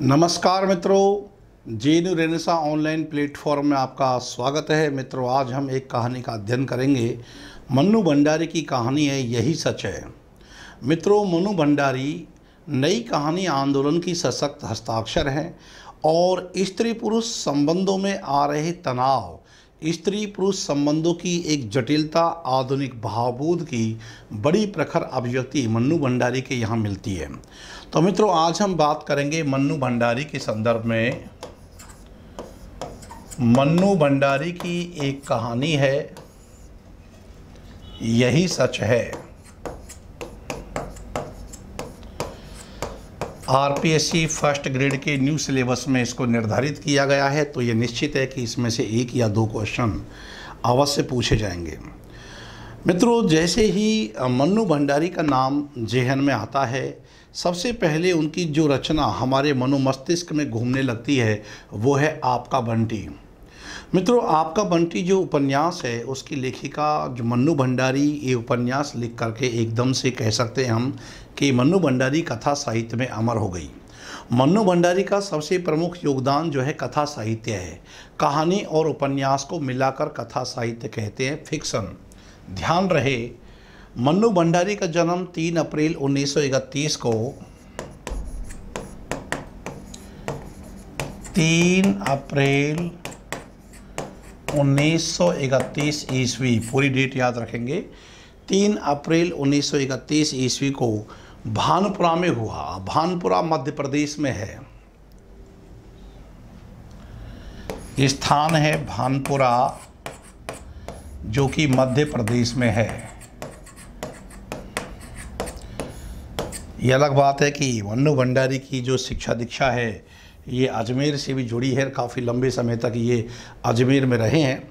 नमस्कार मित्रों, JNU renaissance online platform में आपका स्वागत है। मित्रों, आज हम एक कहानी का अध्ययन करेंगे। मन्नू भंडारी की कहानी है यही सच है। मित्रों, मन्नू भंडारी नई कहानी आंदोलन की सशक्त हस्ताक्षर हैं और स्त्री पुरुष संबंधों में आ रहे तनाव, स्त्री पुरुष संबंधों की एक जटिलता, आधुनिक भावबोध की बड़ी प्रखर अभिव्यक्ति मन्नू भंडारी के यहाँ मिलती है। तो मित्रों, आज हम बात करेंगे मन्नू भंडारी के संदर्भ में। मन्नू भंडारी की एक कहानी है यही सच है। आरपीएससी फर्स्ट ग्रेड के न्यू सिलेबस में इसको निर्धारित किया गया है, तो ये निश्चित है कि इसमें से एक या दो क्वेश्चन अवश्य पूछे जाएंगे। मित्रों, जैसे ही मन्नू भंडारी का नाम जेहन में आता है, सबसे पहले उनकी जो रचना हमारे मनोमस्तिष्क में घूमने लगती है वो है आपका बंटी। मित्रों, आपका बंटी जो उपन्यास है, उसकी लेखिका जो मन्नू भंडारी, ये उपन्यास लिख करके एकदम से कह सकते हैं हम कि मन्नू भंडारी कथा साहित्य में अमर हो गई। मन्नू भंडारी का सबसे प्रमुख योगदान जो है कथा साहित्य है। कहानी और उपन्यास को मिलाकर कथा साहित्य कहते हैं, फिक्शन। ध्यान रहे, मन्नू भंडारी का जन्म 3 अप्रैल 1931 को 3 अप्रैल 1931 ईस्वी, पूरी डेट याद रखेंगे, 3 अप्रैल 1931 ईस्वी को भानपुरा में हुआ। भानपुरा मध्य प्रदेश में है, स्थान है भानपुरा जो कि मध्य प्रदेश में है। ये अलग बात है कि मन्नू भंडारी की जो शिक्षा दीक्षा है ये अजमेर से भी जुड़ी है। काफ़ी लंबे समय तक ये अजमेर में रहे हैं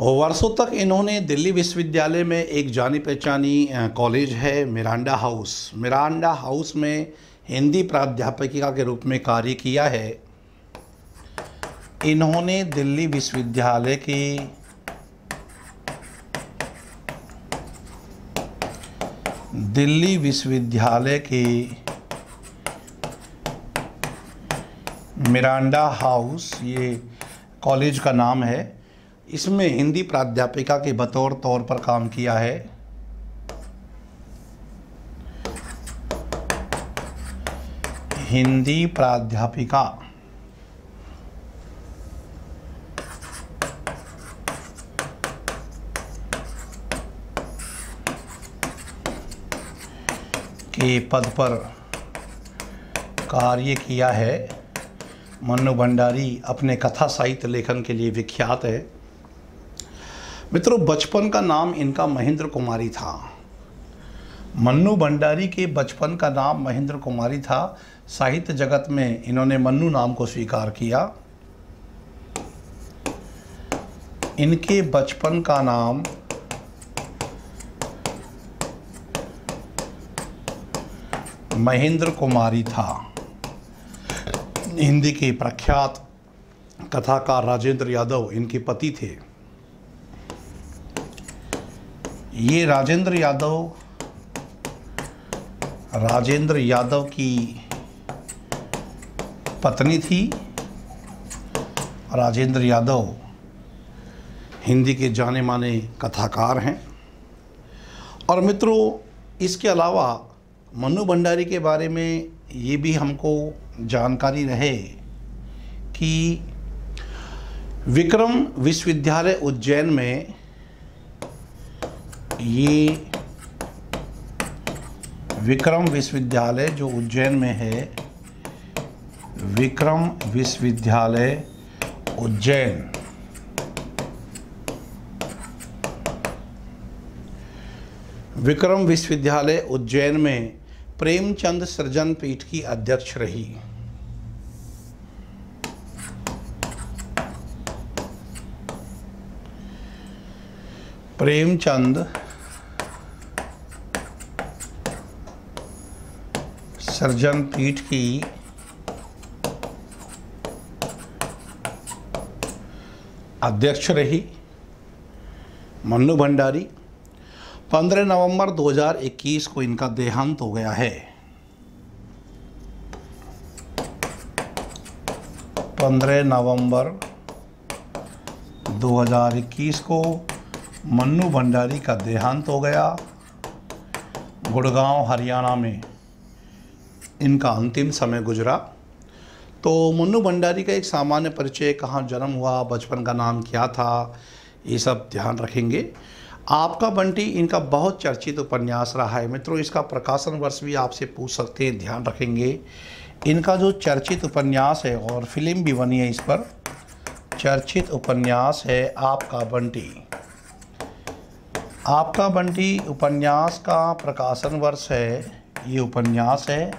और वर्षों तक इन्होंने दिल्ली विश्वविद्यालय में एक जानी पहचानी कॉलेज है मिरांडा हाउस। मिरांडा हाउस में हिंदी प्राध्यापिका के रूप में कार्य किया है। इन्होंने दिल्ली विश्वविद्यालय की मिरांडा हाउस, ये कॉलेज का नाम है, इसमें हिंदी प्राध्यापिका के बतौर तौर पर काम किया है। हिंदी प्राध्यापिका के पद पर कार्य किया है। मन्नू भंडारी अपने कथा साहित्य लेखन के लिए विख्यात है। मित्रों, बचपन का नाम इनका महेंद्र कुमारी था। मन्नू भंडारी के बचपन का नाम महेंद्र कुमारी था। साहित्य जगत में इन्होंने मन्नू नाम को स्वीकार किया। इनके बचपन का नाम महेंद्र कुमारी था। हिंदी के प्रख्यात कथाकार राजेंद्र यादव इनके पति थे। ये राजेंद्र यादव की पत्नी थी। राजेंद्र यादव हिंदी के जाने माने कथाकार हैं। और मित्रों, इसके अलावा मन्नू भंडारी के बारे में ये भी हमको जानकारी रहे कि विक्रम विश्वविद्यालय उज्जैन में, ये विक्रम विश्वविद्यालय जो उज्जैन में है, विक्रम विश्वविद्यालय उज्जैन, विक्रम विश्वविद्यालय उज्जैन में प्रेमचंद सृजन पीठ की अध्यक्ष रही। प्रेमचंद सृजन पीठ की अध्यक्ष रही मन्नू भंडारी। 15 नवंबर 2021 को इनका देहांत हो गया है। 15 नवंबर 2021 को मन्नू भंडारी का देहांत हो गया। गुड़गांव हरियाणा में इनका अंतिम समय गुजरा। तो मन्नू भंडारी का एक सामान्य परिचय, कहाँ जन्म हुआ, बचपन का नाम क्या था, ये सब ध्यान रखेंगे। आपका बंटी इनका बहुत चर्चित उपन्यास रहा है मित्रों। इसका प्रकाशन वर्ष भी आपसे पूछ सकते हैं, ध्यान रखेंगे। इनका जो चर्चित उपन्यास है और फिल्म भी बनी है इस पर, चर्चित उपन्यास है आपका बंटी। आपका बंटी उपन्यास का प्रकाशन वर्ष है, ये उपन्यास है,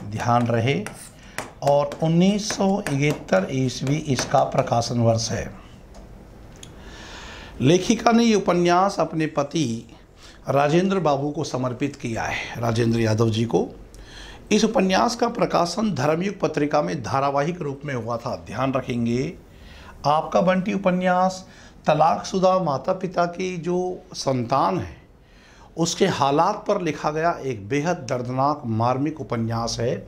ध्यान रहे, और 1971 ईस्वी इसका प्रकाशन वर्ष है। लेखिका ने ये उपन्यास अपने पति राजेंद्र बाबू को समर्पित किया है, राजेंद्र यादव जी को। इस उपन्यास का प्रकाशन धर्मयुग पत्रिका में धारावाहिक रूप में हुआ था, ध्यान रखेंगे। आपका बंटी उपन्यास तलाकशुदा माता पिता की जो संतान है उसके हालात पर लिखा गया एक बेहद दर्दनाक मार्मिक उपन्यास है।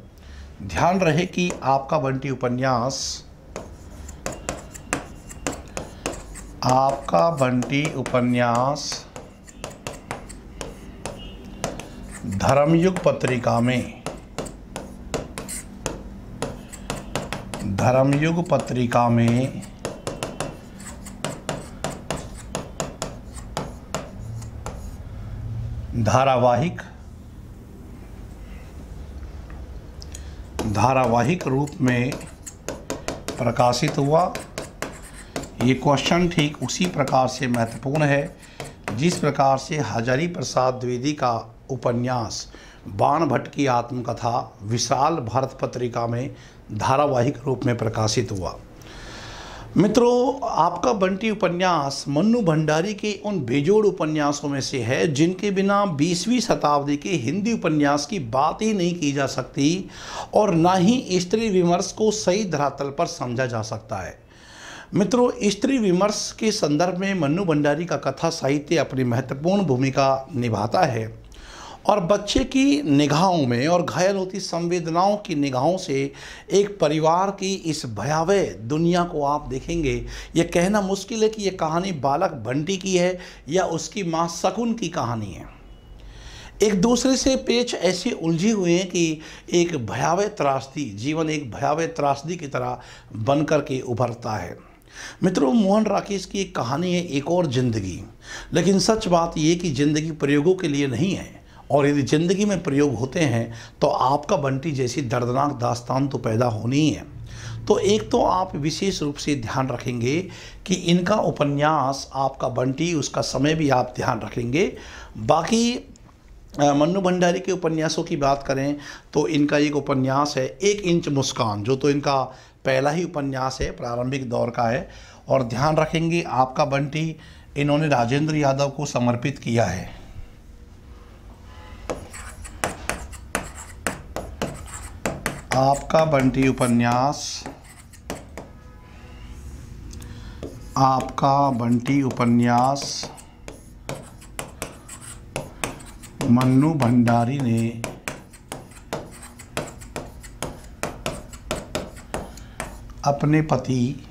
ध्यान रहे कि आपका बंटी उपन्यास धर्मयुग पत्रिका में धारावाहिक रूप में प्रकाशित हुआ। ये क्वेश्चन ठीक उसी प्रकार से महत्वपूर्ण है जिस प्रकार से हजारी प्रसाद द्विवेदी का उपन्यास बाण भट्ट की आत्मकथा विशाल भारत पत्रिका में धारावाहिक रूप में प्रकाशित हुआ। मित्रों, आपका बंटी उपन्यास मन्नू भंडारी के उन बेजोड़ उपन्यासों में से है जिनके बिना 20वीं शताब्दी के हिंदी उपन्यास की बात ही नहीं की जा सकती और ना ही स्त्री विमर्श को सही धरातल पर समझा जा सकता है। मित्रों, स्त्री विमर्श के संदर्भ में मन्नू भंडारी का कथा साहित्य अपनी महत्वपूर्ण भूमिका निभाता है और बच्चे की निगाहों में और घायल होती संवेदनाओं की निगाहों से एक परिवार की इस भयावह दुनिया को आप देखेंगे। यह कहना मुश्किल है कि यह कहानी बालक बंटी की है या उसकी माँ शकुन की कहानी है। एक दूसरे से पेच ऐसे उलझे हुए हैं कि एक भयावह त्रासदी, जीवन एक भयावह त्रासदी की तरह बनकर के उभरता है। मित्रों, मोहन राकेश की एक कहानी है एक और जिंदगी, लेकिन सच बात यह कि जिंदगी प्रयोगों के लिए नहीं है और यदि ज़िंदगी में प्रयोग होते हैं तो आपका बंटी जैसी दर्दनाक दास्तान तो पैदा होनी ही है। तो एक तो आप विशेष रूप से ध्यान रखेंगे कि इनका उपन्यास आपका बंटी, उसका समय भी आप ध्यान रखेंगे। बाकी मन्नू भंडारी के उपन्यासों की बात करें तो इनका एक उपन्यास है 1 इंच मुस्कान, जो तो इनका पहला ही उपन्यास है, प्रारंभिक दौर का है। और ध्यान रखेंगे आपका बंटी इन्होंने राजेंद्र यादव को समर्पित किया है। आपका बंटी उपन्यास मन्नू भंडारी ने अपने पति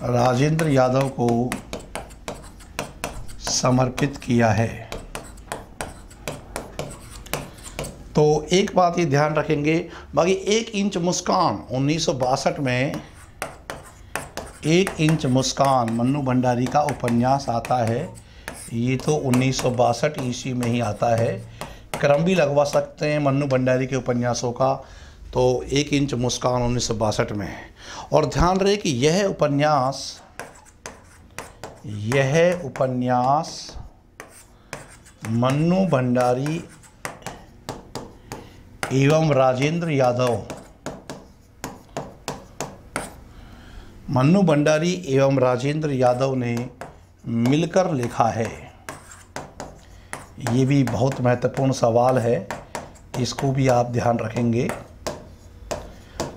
राजेंद्र यादव को समर्पित किया है। तो एक बात ये ध्यान रखेंगे। बाकी 1 इंच मुस्कान 1962 में 1 इंच मुस्कान मन्नू भंडारी का उपन्यास आता है। ये तो 1962 ईस्वी में ही आता है। क्रम भी लगवा सकते हैं मन्नू भंडारी के उपन्यासों का। तो 1 इंच मुस्कान 1962 में है। और ध्यान रहे कि यह उपन्यास मन्नू भंडारी एवं राजेंद्र यादव ने मिलकर लिखा है। ये भी बहुत महत्वपूर्ण सवाल है, इसको भी आप ध्यान रखेंगे।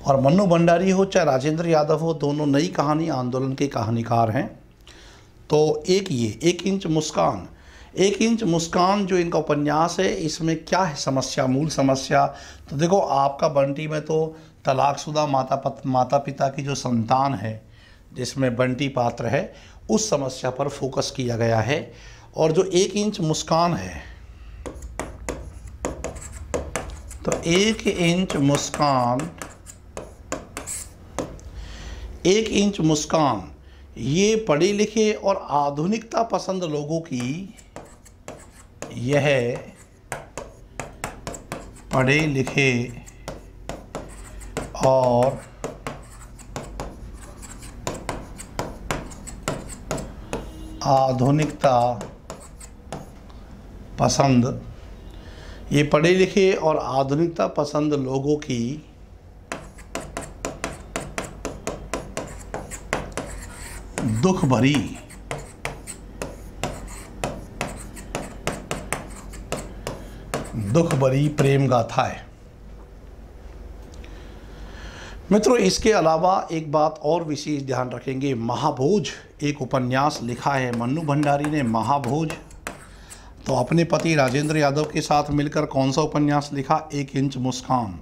और मन्नू भंडारी हो चाहे राजेंद्र यादव हो, दोनों नई कहानी आंदोलन के कहानीकार हैं। तो एक 1 इंच मुस्कान एक इंच मुस्कान जो इनका उपन्यास है, इसमें क्या है समस्या, मूल समस्या? तो देखो, आपका बंटी में तो तलाकशुदा माता पिता की जो संतान है, जिसमें बंटी पात्र है, उस समस्या पर फोकस किया गया है। और जो एक इंच मुस्कान है, तो एक इंच मुस्कान ये पढ़े लिखे और आधुनिकता पसंद लोगों की, यह पढ़े लिखे और आधुनिकता पसंद, ये पढ़े लिखे और आधुनिकता पसंद लोगों की दुख भरी प्रेम गाथा है। मित्रों, इसके अलावा एक बात और विशेष ध्यान रखेंगे, महाभोज एक उपन्यास लिखा है मन्नू भंडारी ने। महाभोज तो अपने पति राजेंद्र यादव के साथ मिलकर कौन सा उपन्यास लिखा? एक इंच मुस्कान।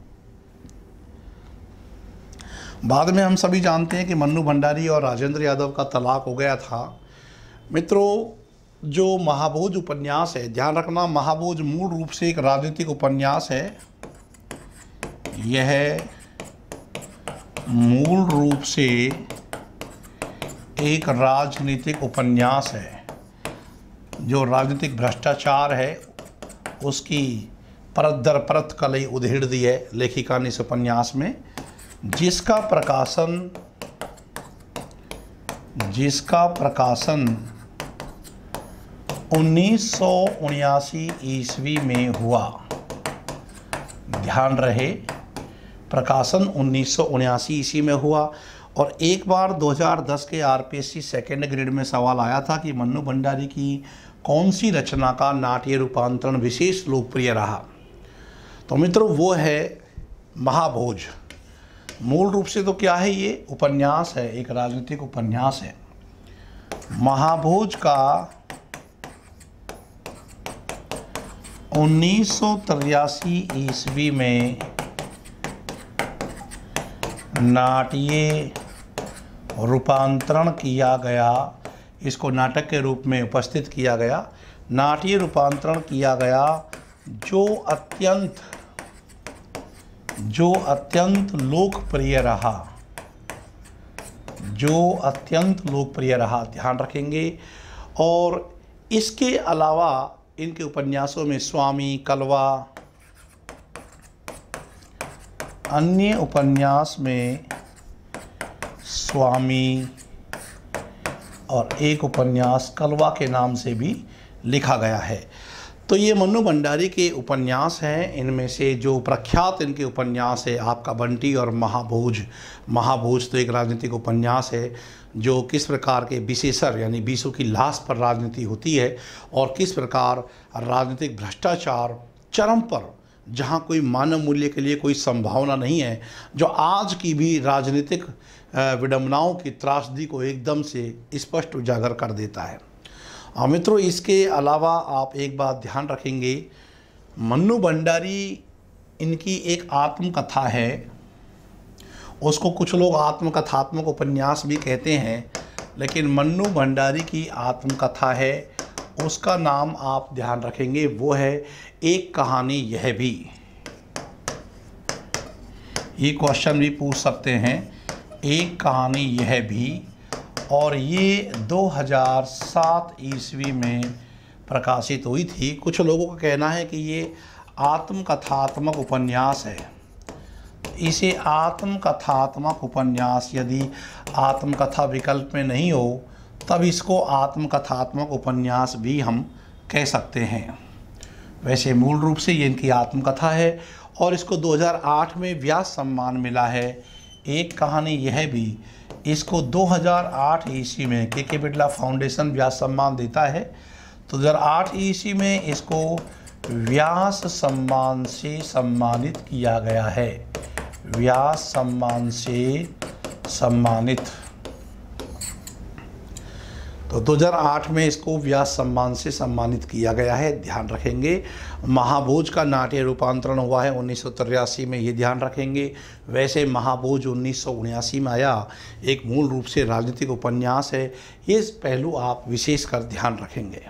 बाद में हम सभी जानते हैं कि मन्नू भंडारी और राजेंद्र यादव का तलाक हो गया था। मित्रों, जो महाभोज उपन्यास है, ध्यान रखना, महाभोज मूल रूप से एक राजनीतिक उपन्यास है। यह मूल रूप से एक राजनीतिक उपन्यास है। जो राजनीतिक भ्रष्टाचार है उसकी परत दर परत कलई उधेड़ दी है लेखिका ने इस उपन्यास में, जिसका प्रकाशन 1979 ईस्वी में हुआ। ध्यान रहे, प्रकाशन 1979 ईस्वी में हुआ। और एक बार 2010 के आरपीएससी सेकेंड ग्रेड में सवाल आया था कि मन्नू भंडारी की कौन सी रचना का नाट्य रूपांतरण विशेष लोकप्रिय रहा। तो मित्रों, वो है महाभोज। मूल रूप से तो क्या है, ये उपन्यास है, एक राजनीतिक उपन्यास है। महाभोज का 1983 ईस्वी में नाट्य रूपांतरण किया गया, इसको नाटक के रूप में उपस्थित किया गया, नाट्य रूपांतरण किया गया, जो अत्यंत लोकप्रिय रहा, ध्यान रखेंगे। और इसके अलावा इनके उपन्यासों में स्वामी, कलवा, अन्य उपन्यास में स्वामी और एक उपन्यास कलवा के नाम से भी लिखा गया है। तो ये मन्नू भंडारी के उपन्यास हैं। इनमें से जो प्रख्यात इनके उपन्यास है आपका बंटी और महाभोज। महाभोज तो एक राजनीतिक उपन्यास है जो किस प्रकार के विशेषर यानी बीसों की लाश पर राजनीति होती है और किस प्रकार राजनीतिक भ्रष्टाचार चरम पर, जहाँ कोई मानव मूल्य के लिए कोई संभावना नहीं है, जो आज की भी राजनीतिक विडंबनाओं की त्रासदी को एकदम से स्पष्ट उजागर कर देता है। मित्रों, इसके अलावा आप एक बात ध्यान रखेंगे, मन्नू भंडारी इनकी एक आत्मकथा है, उसको कुछ लोग आत्मकथात्मक उपन्यास भी कहते हैं, लेकिन मन्नू भंडारी की आत्मकथा है, उसका नाम आप ध्यान रखेंगे, वो है एक कहानी यह भी। ये क्वेश्चन भी पूछ सकते हैं, एक कहानी यह भी। और ये 2007 ईस्वी में प्रकाशित हुई थी। कुछ लोगों का कहना है कि ये आत्मकथात्मक उपन्यास है। इसे आत्मकथात्मक उपन्यास, यदि आत्मकथा विकल्प में नहीं हो तब इसको आत्मकथात्मक उपन्यास भी हम कह सकते हैं। वैसे मूल रूप से ये इनकी आत्मकथा है और इसको 2008 में व्यास सम्मान मिला है। एक कहानी यह भी, इसको 2008 ईस्वी में के बिड़ला फाउंडेशन व्यास सम्मान देता है। तो 2008 ईस्वी में इसको व्यास सम्मान से सम्मानित किया गया है, व्यास सम्मान से सम्मानित। तो 2008 में इसको व्यास सम्मान से सम्मानित किया गया है, ध्यान रखेंगे। महाभोज का नाट्य रूपांतरण हुआ है 1983 में, ये ध्यान रखेंगे। वैसे महाभोज 1979 में आया, एक मूल रूप से राजनीतिक उपन्यास है, ये पहलू आप विशेषकर ध्यान रखेंगे।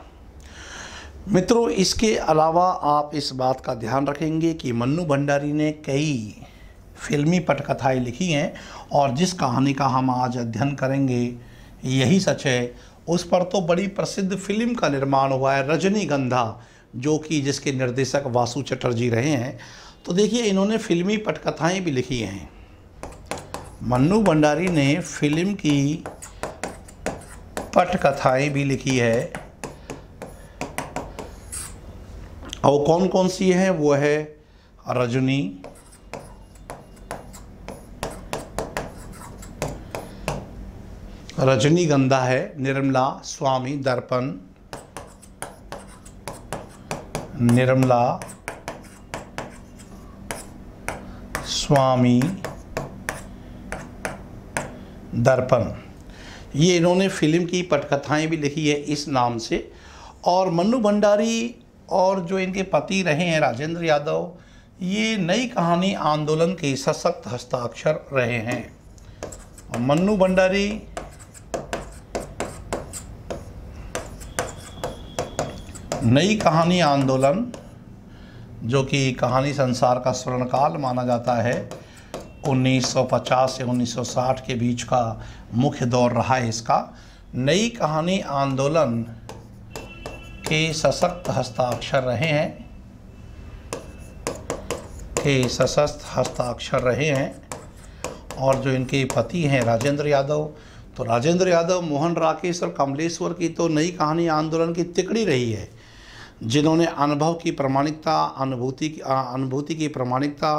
मित्रों, इसके अलावा आप इस बात का ध्यान रखेंगे कि मन्नू भंडारी ने कई फिल्मी पटकथाएँ लिखी हैं, और जिस कहानी का हम आज अध्ययन करेंगे यही सच है, उस पर तो बड़ी प्रसिद्ध फिल्म का निर्माण हुआ है, रजनीगंधा, जो कि जिसके निर्देशक वासु चटर्जी रहे हैं। तो देखिए, इन्होंने फिल्मी पटकथाएं भी लिखी हैं। मन्नू भंडारी ने फिल्म की पटकथाएं भी लिखी है, और कौन कौन सी हैं? वो है रजनी, रजनीगंधा है, निर्मला, स्वामी, दर्पण, निर्मला, स्वामी, दर्पण, ये इन्होंने फिल्म की पटकथाएं भी लिखी है इस नाम से। और मन्नू भंडारी और जो इनके पति रहे हैं राजेंद्र यादव, ये नई कहानी आंदोलन के सशक्त हस्ताक्षर रहे हैं। और मन्नू भंडारी नई कहानी आंदोलन, जो कि कहानी संसार का स्वर्णकाल माना जाता है, 1950 से 1960 के बीच का मुख्य दौर रहा है इसका। नई कहानी आंदोलन के सशक्त हस्ताक्षर रहे हैं, और जो इनके पति हैं राजेंद्र यादव, तो राजेंद्र यादव, मोहन राकेश और कमलेश्वर की तो नई कहानी आंदोलन की तिकड़ी रही है, जिन्होंने अनुभव की प्रामाणिकता, अनुभूति की प्रामाणिकता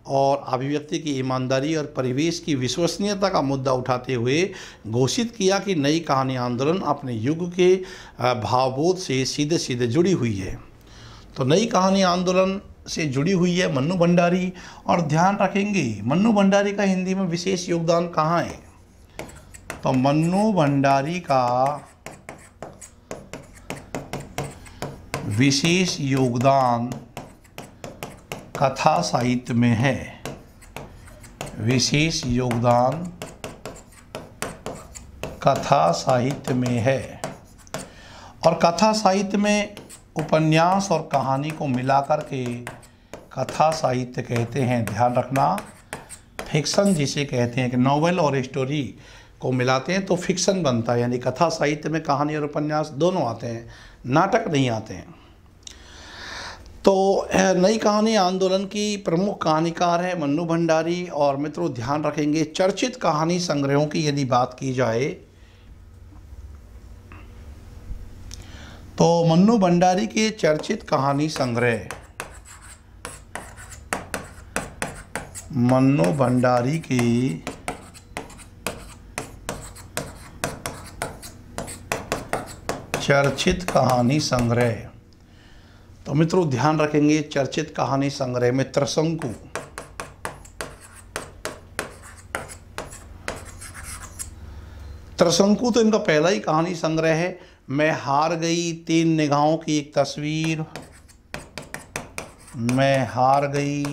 और अभिव्यक्ति की ईमानदारी और परिवेश की विश्वसनीयता का मुद्दा उठाते हुए घोषित किया कि नई कहानी आंदोलन अपने युग के भावबोध से सीधे सीधे जुड़ी हुई है। तो नई कहानी आंदोलन से जुड़ी हुई है मन्नू भंडारी। और ध्यान रखेंगे, मन्नू भंडारी का हिंदी में विशेष योगदान कहाँ है? तो मन्नू भंडारी का विशेष योगदान कथा साहित्य में है, विशेष योगदान कथा साहित्य में है। और कथा साहित्य में उपन्यास और कहानी को मिलाकर के कथा साहित्य कहते हैं, ध्यान रखना। फिक्शन जिसे कहते हैं कि नॉवेल और स्टोरी को मिलाते हैं तो फिक्शन बनता है, यानी कथा साहित्य में कहानी और उपन्यास दोनों आते हैं, नाटक नहीं आते हैं। तो नई कहानी आंदोलन की प्रमुख कहानीकार है मन्नू भंडारी। और मित्रों, ध्यान रखेंगे, चर्चित कहानी संग्रहों की यदि बात की जाए तो मन्नू भंडारी के चर्चित कहानी संग्रह, मन्नू भंडारी के चर्चित कहानी संग्रह, तो मित्रों ध्यान रखेंगे, चर्चित कहानी संग्रह में त्रिशंकु, त्रिशंकु तो इनका पहला ही कहानी संग्रह है। मैं हार गई, 3 निगाहों की एक तस्वीर, मैं हार गई,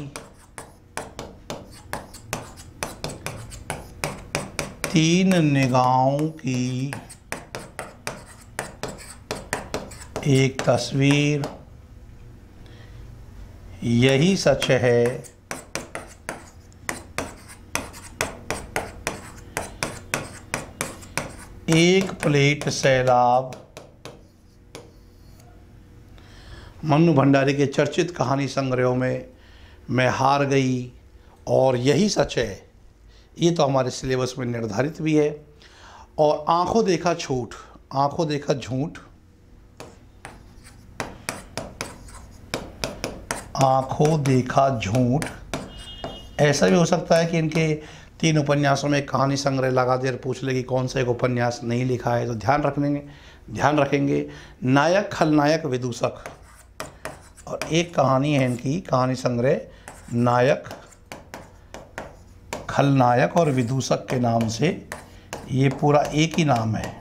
3 निगाहों की एक तस्वीर, यही सच है, एक प्लेट सैलाब। मन्नू भंडारी के चर्चित कहानी संग्रहों में मैं हार गई और यही सच है, ये तो हमारे सिलेबस में निर्धारित भी है। और आंखों देखा झूठ, आंखों देखा झूठ, आंखों देखा झूठ। ऐसा भी हो सकता है कि इनके 3 उपन्यासों में एक कहानी संग्रह लगा दे और पूछ ले कि कौन सा एक उपन्यास नहीं लिखा है। तो ध्यान रखेंगे नायक, खलनायक, विदूषक, और एक कहानी है इनकी कहानी संग्रह नायक, खलनायक और विदूषक के नाम से, ये पूरा एक ही नाम है,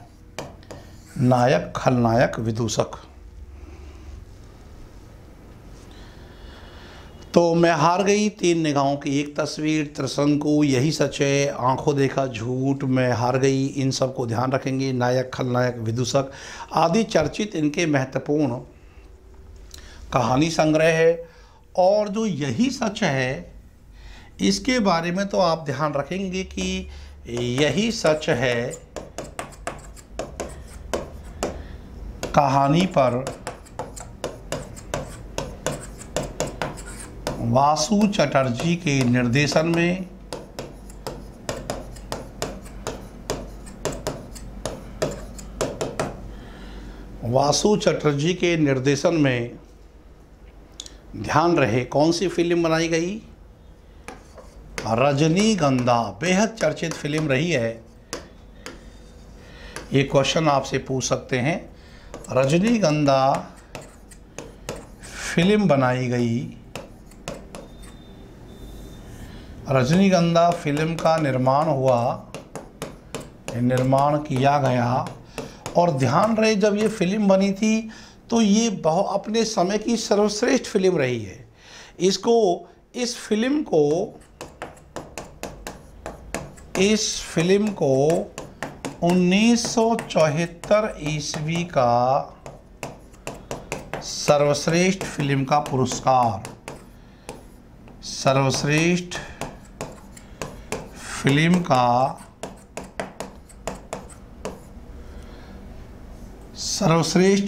नायक, खलनायक, विदूषक। तो मैं हार गई, 3 निगाहों की एक तस्वीर, त्रिशंकु, यही सच है, आंखों देखा झूठ, मैं हार गई, इन सब को ध्यान रखेंगे। नायक, खलनायक, विदूषक आदि चर्चित इनके महत्वपूर्ण कहानी संग्रह है। और जो यही सच है इसके बारे में तो आप ध्यान रखेंगे कि यही सच है कहानी पर वासु चटर्जी के निर्देशन में ध्यान रहे कौन सी फिल्म बनाई गई? रजनीगंधा, बेहद चर्चित फिल्म रही है। ये क्वेश्चन आपसे पूछ सकते हैं। रजनीगंधा फिल्म बनाई गई, रजनीगंधा फिल्म का निर्माण किया गया। और ध्यान रहे जब ये फिल्म बनी थी तो ये अपने समय की सर्वश्रेष्ठ फिल्म रही है। इस फिल्म को 1974 ईस्वी का सर्वश्रेष्ठ फिल्म का पुरस्कार, सर्वश्रेष्ठ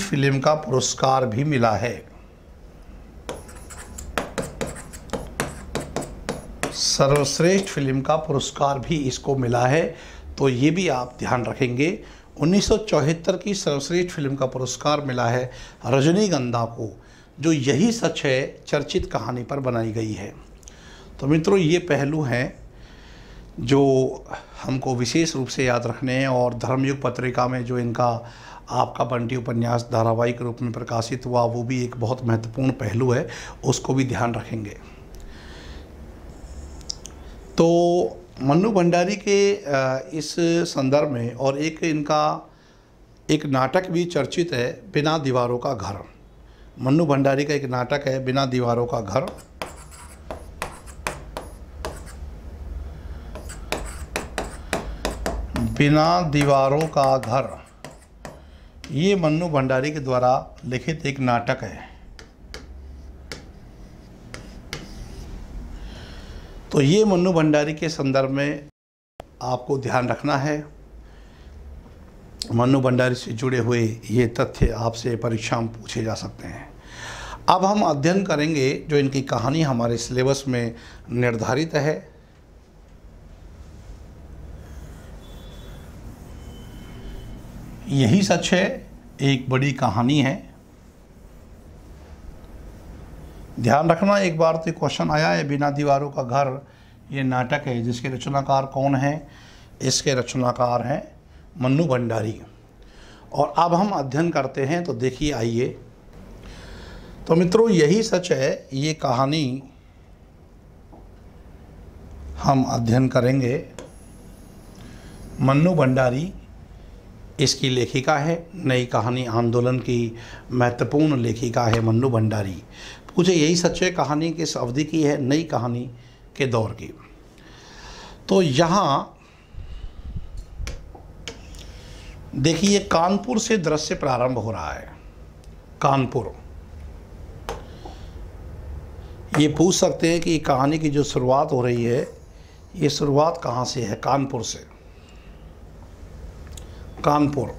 फिल्म का पुरस्कार भी मिला है। सर्वश्रेष्ठ फिल्म का पुरस्कार भी इसको मिला है, तो ये भी आप ध्यान रखेंगे। 1974 की सर्वश्रेष्ठ फिल्म का पुरस्कार मिला है रजनीगंधा को, जो यही सच है चर्चित कहानी पर बनाई गई है। तो मित्रों, ये पहलू हैं जो हमको विशेष रूप से याद रखने हैं। और धर्मयुग पत्रिका में जो इनका आपका बंटी उपन्यास धारावाहिक रूप में प्रकाशित हुआ, वो भी एक बहुत महत्वपूर्ण पहलू है, उसको भी ध्यान रखेंगे। तो मन्नू भंडारी के इस संदर्भ में और इनका एक नाटक भी चर्चित है, बिना दीवारों का घर। मन्नू भंडारी का एक नाटक है बिना दीवारों का घर। बिना दीवारों का घर, ये मन्नू भंडारी के द्वारा लिखित एक नाटक है। तो ये मन्नू भंडारी के संदर्भ में आपको ध्यान रखना है। मन्नू भंडारी से जुड़े हुए ये तथ्य आपसे परीक्षा में पूछे जा सकते हैं। अब हम अध्ययन करेंगे जो इनकी कहानी हमारे सिलेबस में निर्धारित है। यही सच है, एक बड़ी कहानी है। ध्यान रखना, एक बार तो क्वेश्चन आया है, बिना दीवारों का घर ये नाटक है, जिसके रचनाकार कौन है? इसके रचनाकार हैं मन्नू भंडारी। और अब हम अध्ययन करते हैं, तो देखिए आइए। तो मित्रों, यही सच है, ये कहानी हम अध्ययन करेंगे। मन्नू भंडारी इसकी लेखिका है, नई कहानी आंदोलन की महत्वपूर्ण लेखिका है मन्नू भंडारी। पूछे यही सच है कहानी किस अवधि की है? नई कहानी के दौर की। तो यहाँ देखिए, कानपुर से दृश्य प्रारंभ हो रहा है। कानपुर, ये पूछ सकते हैं कि कहानी की जो शुरुआत हो रही है, ये शुरुआत कहाँ से है? कानपुर से। कानपुर,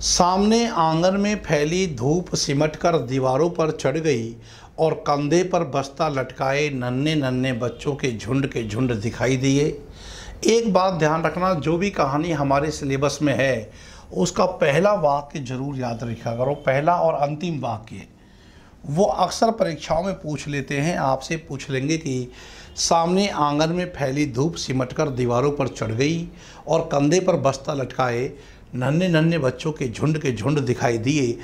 सामने आंगन में फैली धूप सिमटकर दीवारों पर चढ़ गई और कंधे पर बस्ता लटकाए नन्हे नन्हे बच्चों के झुंड दिखाई दिए। एक बात ध्यान रखना, जो भी कहानी हमारे सिलेबस में है उसका पहला वाक्य जरूर याद रखा करो। पहला और अंतिम वाक्य वो अक्सर परीक्षाओं में पूछ लेते हैं। आपसे पूछ लेंगे कि सामने आंगन में फैली धूप सिमटकर दीवारों पर चढ़ गई और कंधे पर बस्ता लटकाए नन्हे नन्हे बच्चों के झुंड दिखाई दिए।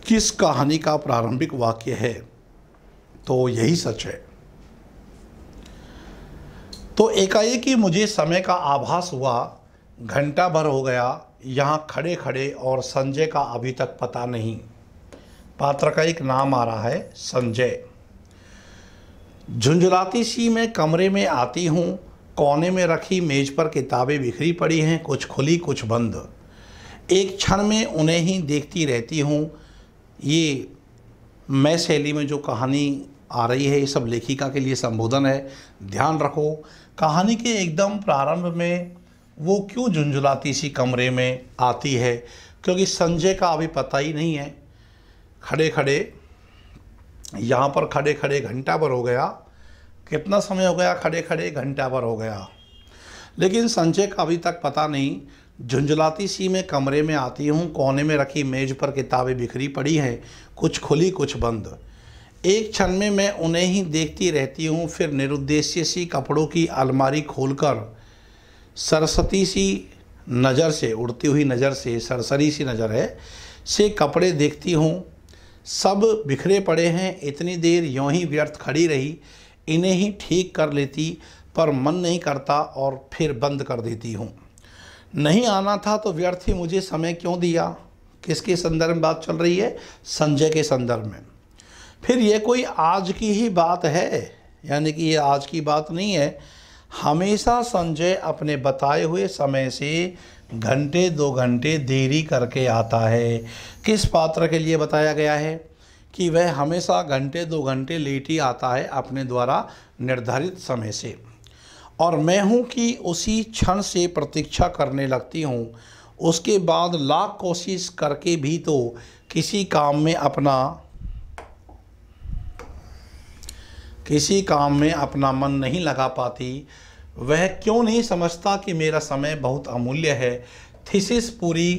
किस कहानी का प्रारंभिक वाक्य है? तो यही सच है। तो एकाएक ही मुझे समय का आभास हुआ, घंटा भर हो गया यहाँ खड़े खड़े और संजय का अभी तक पता नहीं। पात्र का एक नाम आ रहा है, संजय। झुंझलाती सी मैं कमरे में आती हूँ, कोने में रखी मेज पर किताबें बिखरी पड़ी हैं, कुछ खुली कुछ बंद। एक क्षण में उन्हें ही देखती रहती हूँ। ये मैं शैली में जो कहानी आ रही है, ये सब लेखिका के लिए संबोधन है। ध्यान रखो, कहानी के एकदम प्रारंभ में वो क्यों झुंझलाती सी कमरे में आती है, क्योंकि संजय का अभी पता ही नहीं है। खड़े खड़े यहाँ पर खड़े खड़े घंटा भर हो गया। कितना समय हो गया? खड़े खड़े घंटा भर हो गया, लेकिन संजय का अभी तक पता नहीं। झुंझलाती सी मैं कमरे में आती हूँ, कोने में रखी मेज पर किताबें बिखरी पड़ी हैं, कुछ खुली कुछ बंद। एक क्षण में मैं उन्हें ही देखती रहती हूँ, फिर निरुद्देश्य सी कपड़ों की अलमारी खोलकर सरस्वती सी नज़र से, उड़ती हुई नज़र से, सरसरी सी नज़र है, से कपड़े देखती हूँ। सब बिखरे पड़े हैं। इतनी देर यूँ ही व्यर्थ खड़ी रही, इन्हें ही ठीक कर लेती, पर मन नहीं करता और फिर बंद कर देती हूँ। नहीं आना था तो व्यर्थ ही मुझे समय क्यों दिया? किसके संदर्भ में बात चल रही है? संजय के संदर्भ में। फिर ये कोई आज की ही बात है, यानी कि ये आज की बात नहीं है। हमेशा संजय अपने बताए हुए समय से घंटे 2 घंटे देरी करके आता है। किस पात्र के लिए बताया गया है कि वह हमेशा घंटे 2 घंटे लेट ही आता है अपने द्वारा निर्धारित समय से, और मैं हूँ कि उसी क्षण से प्रतीक्षा करने लगती हूँ। उसके बाद लाख कोशिश करके भी तो किसी काम में अपना मन नहीं लगा पाती। वह क्यों नहीं समझता कि मेरा समय बहुत अमूल्य है। थीसिस पूरी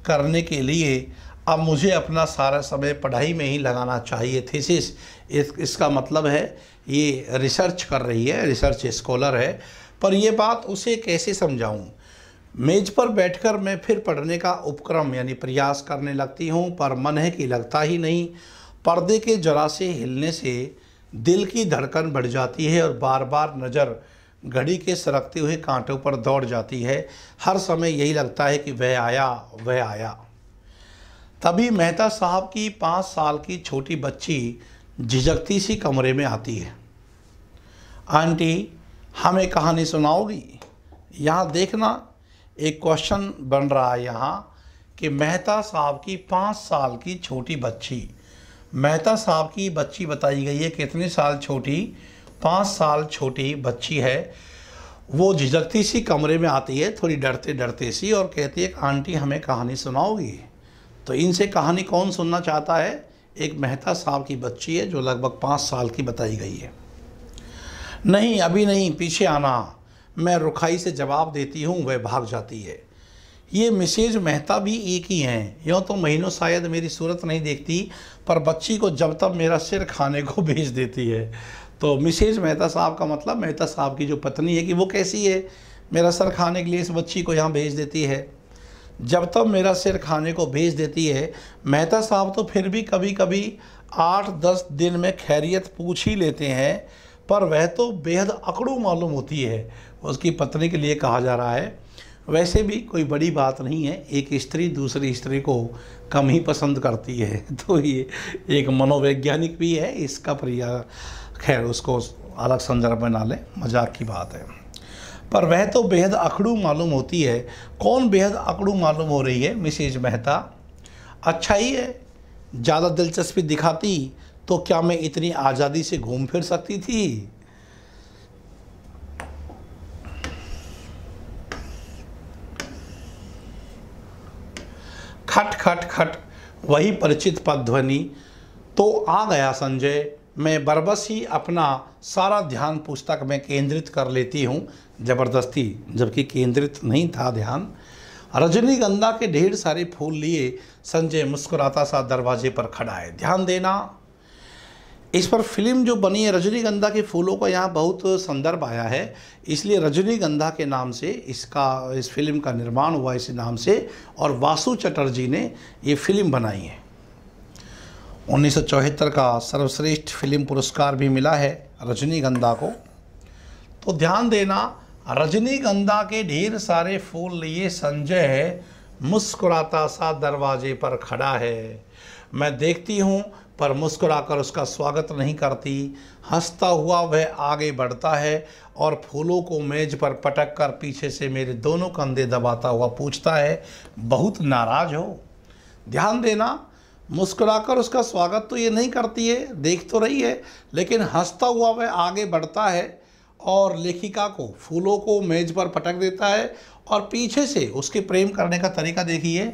करने के लिए अब मुझे अपना सारा समय पढ़ाई में ही लगाना चाहिए। थीसिस इसका मतलब है ये रिसर्च कर रही है, रिसर्च स्कॉलर है। पर यह बात उसे कैसे समझाऊं? मेज पर बैठकर मैं फिर पढ़ने का उपक्रम यानी प्रयास करने लगती हूं, पर मन है कि लगता ही नहीं। पर्दे के जरा से हिलने से दिल की धड़कन बढ़ जाती है और बार बार नज़र घड़ी के सरकते हुए कांटों पर दौड़ जाती है। हर समय यही लगता है कि वह आया, वह आया। तभी मेहता साहब की 5 साल की छोटी बच्ची झिझकती सी कमरे में आती है। आंटी, हमें कहानी सुनाओगी? यहाँ देखना, एक क्वेश्चन बन रहा है यहाँ कि मेहता साहब की 5 साल की छोटी बच्ची, मेहता साहब की बच्ची बताई गई है। कितने साल छोटी? 5 साल छोटी बच्ची है। वो झिझकती सी कमरे में आती है, थोड़ी डरते डरते सी, और कहती है आंटी हमें कहानी सुनाओगी? तो इनसे कहानी कौन सुनना चाहता है? एक मेहता साहब की बच्ची है जो लगभग 5 साल की बताई गई है। नहीं, अभी नहीं, पीछे आना, मैं रुखाई से जवाब देती हूँ। वह भाग जाती है। ये मिसेज मेहता भी एक ही हैं। यूँ तो महीनों शायद मेरी सूरत नहीं देखती, पर बच्ची को जब तक मेरा सिर खाने को भेज देती है। तो मिसेज मेहता साहब का मतलब मेहता साहब की जो पत्नी है कि वो कैसी है, मेरा सिर खाने के लिए इस बच्ची को यहाँ भेज देती है। जब तक मेरा सिर खाने को भेज देती है। मेहता साहब तो फिर भी कभी कभी 8-10 दिन में खैरियत पूछ ही लेते हैं, पर वह तो बेहद अकड़ू मालूम होती है। उसकी पत्नी के लिए कहा जा रहा है। वैसे भी कोई बड़ी बात नहीं है, एक स्त्री दूसरी स्त्री को कम ही पसंद करती है। तो ये एक मनोवैज्ञानिक भी है इसका प्रयास, खैर उसको अलग संदर्भ में ना लें, मजाक की बात है। पर वह तो बेहद अकड़ू मालूम होती है। कौन बेहद अकड़ू मालूम हो रही है? मिसेज मेहता। अच्छा ही है, ज़्यादा दिलचस्पी दिखाती तो क्या मैं इतनी आज़ादी से घूम फिर सकती थी? खट खट खट, वही परिचित पद ध्वनि। तो आ गया संजय। मैं बरबस ही अपना सारा ध्यान पुस्तक में केंद्रित कर लेती हूँ, ज़बरदस्ती, जबकि केंद्रित नहीं था ध्यान। रजनीगंधा के ढेर सारे फूल लिए संजय मुस्कुराता सा दरवाजे पर खड़ा है। ध्यान देना, इस पर फिल्म जो बनी है रजनीगंधा के फूलों का यहाँ बहुत संदर्भ आया है, इसलिए रजनीगंधा के नाम से इस फिल्म का निर्माण हुआ इस नाम से, और वासु चटर्जी ने ये फिल्म बनाई है। 1974 का सर्वश्रेष्ठ फिल्म पुरस्कार भी मिला है रजनीगंधा को। तो ध्यान देना, रजनीगंधा के ढेर सारे फूल लिए संजय मुस्कुराता सा दरवाजे पर खड़ा है। मैं देखती हूँ पर मुस्कुराकर उसका स्वागत नहीं करती। हंसता हुआ वह आगे बढ़ता है और फूलों को मेज पर पटक कर पीछे से मेरे दोनों कंधे दबाता हुआ पूछता है, बहुत नाराज हो? ध्यान देना, मुस्कुराकर उसका स्वागत तो ये नहीं करती है, देख तो रही है, लेकिन हंसता हुआ वह आगे बढ़ता है और लेखिका को फूलों को मेज पर पटक देता है और पीछे से उसके प्रेम करने का तरीका देखिए,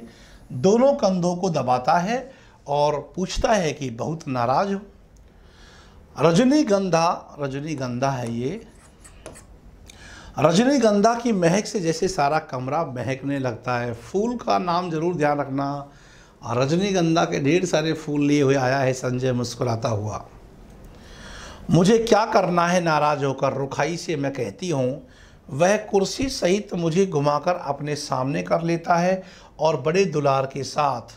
दोनों कंधों को दबाता है और पूछता है कि बहुत नाराज हो? रजनीगंधा है ये। रजनीगंधा की महक से जैसे सारा कमरा महकने लगता है। फूल का नाम जरूर ध्यान रखना। रजनीगंधा के ढेर सारे फूल लिए हुए आया है संजय मुस्कुराता हुआ। मुझे क्या करना है नाराज होकर, रुखाई से मैं कहती हूँ। वह कुर्सी सहित मुझे घुमाकर अपने सामने कर लेता है और बड़े दुलार के साथ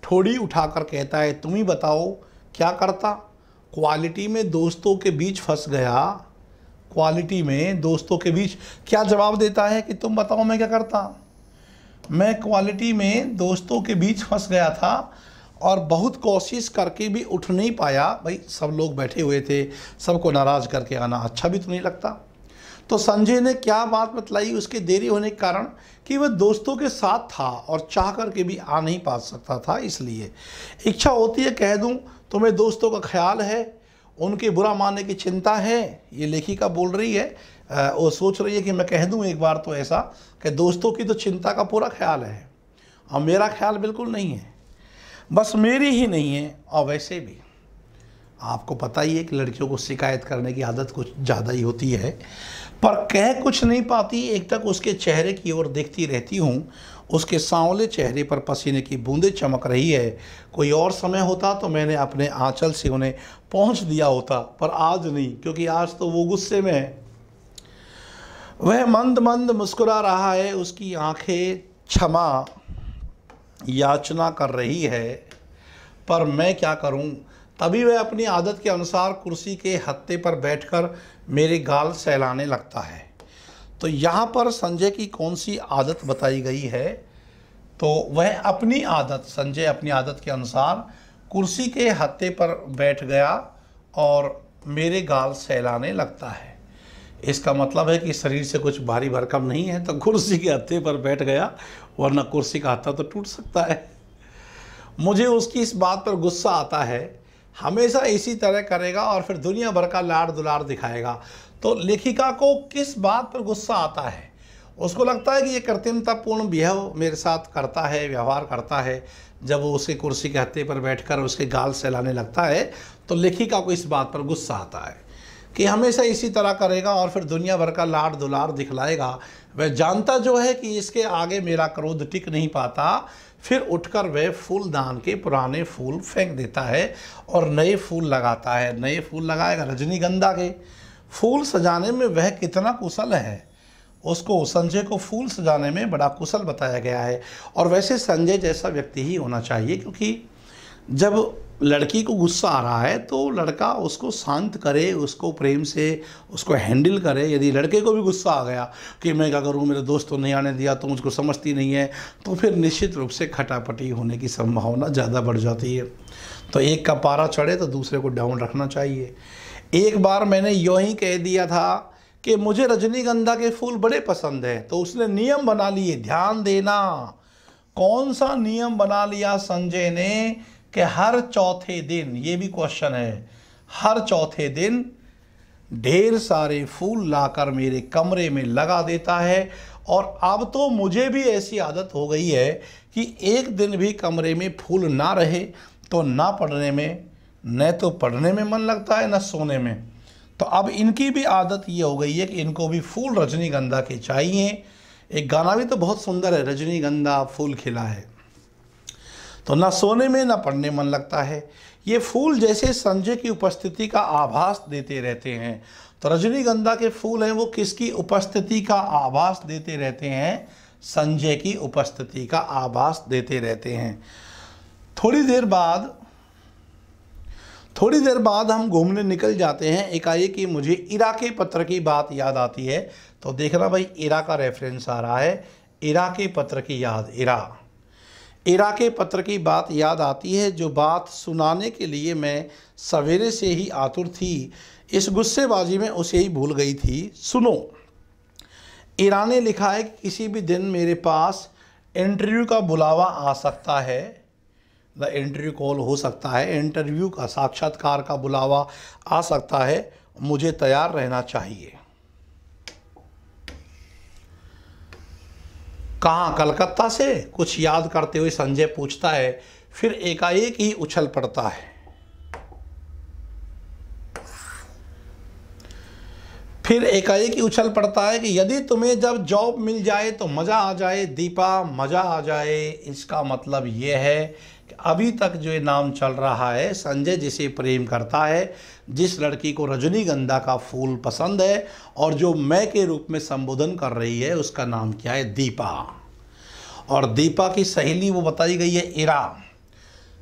ठोड़ी उठाकर कहता है, तुम ही बताओ क्या करता? क्वालिटी में दोस्तों के बीच फंस गया। क्वालिटी में दोस्तों के बीच क्या जवाब देता है कि तुम बताओ मैं क्या करता? मैं क्वालिटी में दोस्तों के बीच फंस गया था और बहुत कोशिश करके भी उठ नहीं पाया। भाई सब लोग बैठे हुए थे, सबको नाराज़ करके आना अच्छा भी तो नहीं लगता। तो संजय ने क्या बात बतलाई उसके देरी होने के कारण कि वह दोस्तों के साथ था और चाह करके भी आ नहीं पा सकता था, इसलिए इच्छा होती है कह दूं तुम्हें दोस्तों का ख्याल है, उनके बुरा मानने की चिंता है। ये लेखिका बोल रही है, वो सोच रही है कि मैं कह दूं एक बार तो ऐसा कि दोस्तों की तो चिंता का पूरा ख्याल है और मेरा ख्याल बिल्कुल नहीं है, बस मेरी ही नहीं है। और वैसे भी आपको पता ही है कि लड़कियों को शिकायत करने की आदत कुछ ज़्यादा ही होती है, पर कह कुछ नहीं पाती। एक तक उसके चेहरे की ओर देखती रहती हूँ, उसके सांवले चेहरे पर पसीने की बूंदें चमक रही है। कोई और समय होता तो मैंने अपने आंचल से उन्हें पहुँच दिया होता, पर आज नहीं, क्योंकि आज तो वो गुस्से में है। वह मंद मंद मुस्कुरा रहा है, उसकी आंखें क्षमा याचना कर रही है, पर मैं क्या करूं? तभी वह अपनी आदत के अनुसार कुर्सी के हत्थे पर बैठकर मेरे गाल सहलाने लगता है। तो यहाँ पर संजय की कौन सी आदत बताई गई है? तो वह अपनी आदत, संजय अपनी आदत के अनुसार कुर्सी के हत्थे पर बैठ गया और मेरे गाल सहलाने लगता है। इसका मतलब है कि शरीर से कुछ भारी भरकम नहीं है तो कुर्सी के हत्थे पर बैठ गया, वरना कुर्सी का हत्था तो टूट सकता है। मुझे उसकी इस बात पर गुस्सा आता है। हमेशा इसी तरह करेगा और फिर दुनिया भर का लाड़ दुलार दिखाएगा। तो लेखिका को किस बात पर गुस्सा आता है? उसको लगता है कि ये कृत्रिमतापूर्ण बिहेव मेरे साथ करता है, व्यवहार करता है। जब वो उसके कुर्सी के हत्थे पर बैठकर उसके गाल सहलाने लगता है तो लेखिका को इस बात पर गुस्सा आता है कि हमेशा इसी तरह करेगा और फिर दुनिया भर का लाड़ दुलार दिखलाएगा। वह जानता जो है कि इसके आगे मेरा क्रोध टिक नहीं पाता, फिर उठकर वह फूलदान के पुराने फूल फेंक देता है और नए फूल लगाता है। नए फूल लगाएगा। रजनीगंधा के फूल सजाने में वह कितना कुशल है, उसको संजय को फूल सजाने में बड़ा कुशल बताया गया है। और वैसे संजय जैसा व्यक्ति ही होना चाहिए, क्योंकि जब लड़की को गुस्सा आ रहा है तो लड़का उसको शांत करे, उसको प्रेम से उसको हैंडल करे। यदि लड़के को भी गुस्सा आ गया कि मैं क्या करूं, मेरे दोस्त तो नहीं आने दिया, तो मुझको समझती नहीं है, तो फिर निश्चित रूप से खटापटी होने की संभावना ज़्यादा बढ़ जाती है। तो एक का पारा चढ़े तो दूसरे को डाउन रखना चाहिए। एक बार मैंने यूँ ही कह दिया था कि मुझे रजनीगंधा के फूल बड़े पसंद हैं, तो उसने नियम बना लिए। ध्यान देना, कौन सा नियम बना लिया संजय ने कि हर चौथे दिन, ये भी क्वेश्चन है, हर चौथे दिन ढेर सारे फूल लाकर मेरे कमरे में लगा देता है। और अब तो मुझे भी ऐसी आदत हो गई है कि एक दिन भी कमरे में फूल ना रहे तो ना पढ़ने में, न तो पढ़ने में मन लगता है न सोने में। तो अब इनकी भी आदत ये हो गई है कि इनको भी फूल रजनीगंधा के चाहिए। एक गाना भी तो बहुत सुंदर है, रजनीगंधा फूल खिला है, तो ना सोने में ना पढ़ने मन लगता है। ये फूल जैसे संजय की उपस्थिति का आभास देते रहते हैं। तो रजनीगंधा के फूल हैं वो किसकी उपस्थिति का आभास देते रहते हैं? संजय की उपस्थिति का आभास देते रहते हैं। थोड़ी देर बाद थोड़ी देर बाद हम घूमने निकल जाते हैं, एकाएक ही मुझे इरा के पत्र की बात याद आती है। तो देखना भाई, इरा का रेफरेंस आ रहा है, इरा के पत्र की याद, इरा के पत्र की बात याद आती है, जो बात सुनाने के लिए मैं सवेरे से ही आतुर थी, इस गुस्सेबाजी में उसे ही भूल गई थी। सुनो, इरा ने लिखा है कि किसी भी दिन मेरे पास इंटरव्यू का बुलावा आ सकता है, द इंटरव्यू कॉल हो सकता है, इंटरव्यू का साक्षात्कार का बुलावा आ सकता है, मुझे तैयार रहना चाहिए। कहाँ? कलकत्ता से? कुछ याद करते हुए संजय पूछता है, फिर एकाएक ही उछल पड़ता है। फिर एकाएक ही उछल पड़ता है कि यदि तुम्हें जब जॉब मिल जाए तो मज़ा आ जाए दीपा, मज़ा आ जाए। इसका मतलब ये है कि अभी तक जो ये नाम चल रहा है, संजय जिसे प्रेम करता है, जिस लड़की को रजनीगंधा का फूल पसंद है और जो मैं के रूप में संबोधन कर रही है, उसका नाम क्या है? दीपा। और दीपा की सहेली वो बताई गई है इरा,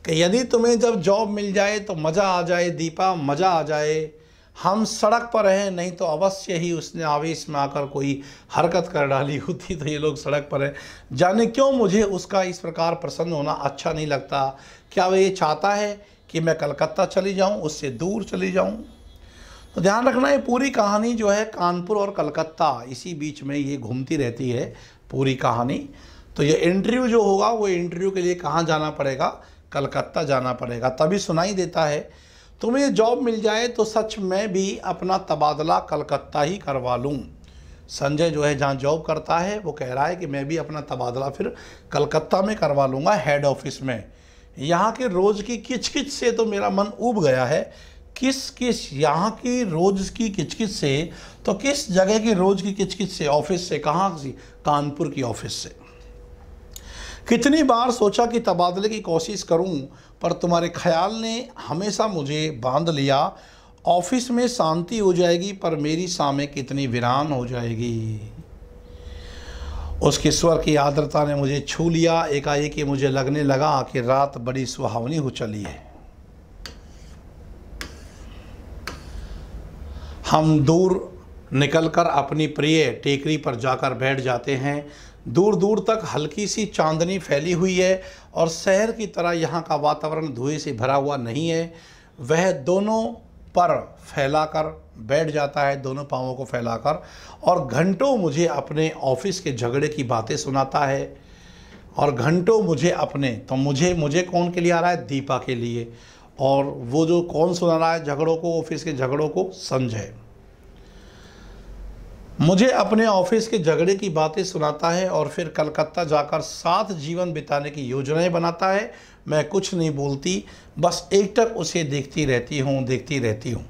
कि यदि तुम्हें जब जॉब मिल जाए तो मज़ा आ जाए दीपा, मज़ा आ जाए। हम सड़क पर हैं, नहीं तो अवश्य ही उसने आवेश में आकर कोई हरकत कर डाली होती, तो ये लोग सड़क पर हैं। जाने क्यों मुझे उसका इस प्रकार प्रसन्न होना अच्छा नहीं लगता। क्या वह ये चाहता है कि मैं कलकत्ता चली जाऊं, उससे दूर चली जाऊं? तो ध्यान रखना, ये पूरी कहानी जो है कानपुर और कलकत्ता इसी बीच में ये घूमती रहती है पूरी कहानी। तो ये इंटरव्यू जो होगा, वो इंटरव्यू के लिए कहाँ जाना पड़ेगा? कलकत्ता जाना पड़ेगा। तभी सुनाई देता है, तुम्हें जॉब मिल जाए तो सच में भी अपना तबादला कलकत्ता ही करवा लूँ। संजय जो है जहाँ जॉब करता है, वो कह रहा है कि मैं भी अपना तबादला फिर कलकत्ता में करवा लूँगा, हेड ऑफिस में। यहाँ के रोज़ की किचकिच से तो मेरा मन ऊब गया है। किस यहाँ की रोज़ की किचकिच से, तो किस जगह की रोज़ की किचकिच से? ऑफिस से। कहाँ से? कानपुर की ऑफिस से। कितनी बार सोचा कि तबादले की कोशिश करूं, पर तुम्हारे ख्याल ने हमेशा मुझे बांध लिया। ऑफिस में शांति हो जाएगी, पर मेरी सामने कितनी वीरान हो जाएगी। उसके स्वर की आर्द्रता ने मुझे छू लिया। एकाएक ही मुझे लगने लगा कि रात बड़ी सुहावनी हो चली है। हम दूर निकलकर अपनी प्रिय टेकरी पर जाकर बैठ जाते हैं। दूर दूर तक हल्की सी चांदनी फैली हुई है और शहर की तरह यहाँ का वातावरण धुएं से भरा हुआ नहीं है। वह दोनों पर फैलाकर बैठ जाता है, दोनों पाँवों को फैलाकर, और घंटों मुझे अपने ऑफिस के झगड़े की बातें सुनाता है। और घंटों मुझे अपने, तो मुझे कौन के लिए आ रहा है? दीपा के लिए। और वो जो कौन सुना रहा है झगड़ों को, ऑफिस के झगड़ों को? संजय। मुझे अपने ऑफिस के झगड़े की बातें सुनाता है और फिर कलकत्ता जाकर साथ जीवन बिताने की योजनाएं बनाता है। मैं कुछ नहीं बोलती, बस एकटक उसे देखती रहती हूँ।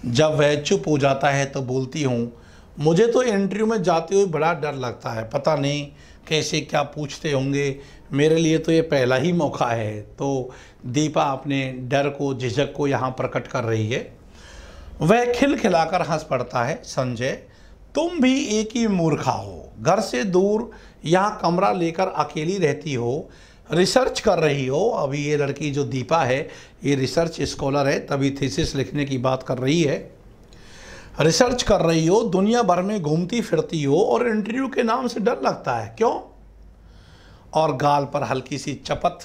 जब वह चुप हो जाता है तो बोलती हूँ, मुझे तो इंटरव्यू में जाते हुए बड़ा डर लगता है। पता नहीं कैसे क्या पूछते होंगे, मेरे लिए तो ये पहला ही मौका है। तो दीपा अपने डर को, झिझक को यहाँ प्रकट कर रही है। वह खिलखिलाकर हंस पड़ता है। संजय, तुम भी एक ही मूर्खा हो। घर से दूर यहाँ कमरा लेकर अकेली रहती हो, रिसर्च कर रही हो। अभी ये लड़की जो दीपा है, ये रिसर्च स्कॉलर है, तभी थीसिस लिखने की बात कर रही है। रिसर्च कर रही हो, दुनिया भर में घूमती फिरती हो, और इंटरव्यू के नाम से डर लगता है। क्यों? और गाल पर हल्की सी चपत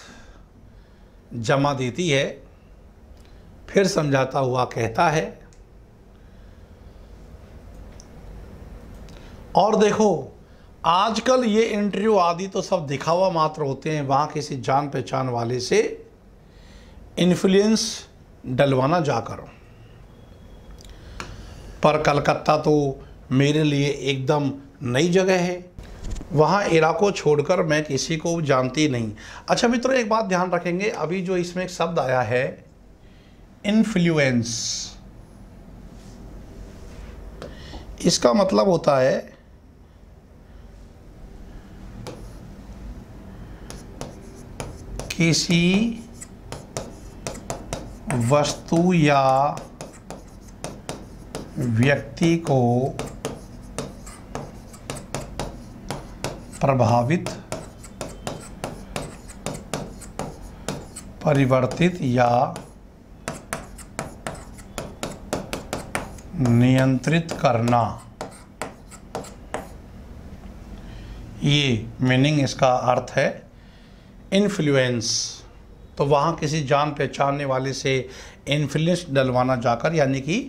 जमा देती है। फिर समझाता हुआ कहता है, और देखो, आजकल ये इंटरव्यू आदि तो सब दिखावा मात्र होते हैं। वहाँ किसी जान पहचान वाले से इन्फ्लुएंस डलवाना जाकर। पर कलकत्ता तो मेरे लिए एकदम नई जगह है। वहाँ इरा को छोड़कर मैं किसी को जानती नहीं। अच्छा मित्रों, एक बात ध्यान रखेंगे, अभी जो इसमें एक शब्द आया है इन्फ्लुएंस, इसका मतलब होता है किसी वस्तु या व्यक्ति को प्रभावित, परिवर्तित या नियंत्रित करना, ये मीनिंग इसका अर्थ है। इन्फ्लुएंस, तो वहाँ किसी जान पहचानने वाले से इन्फ्लुएंस डलवाना जाकर, यानी कि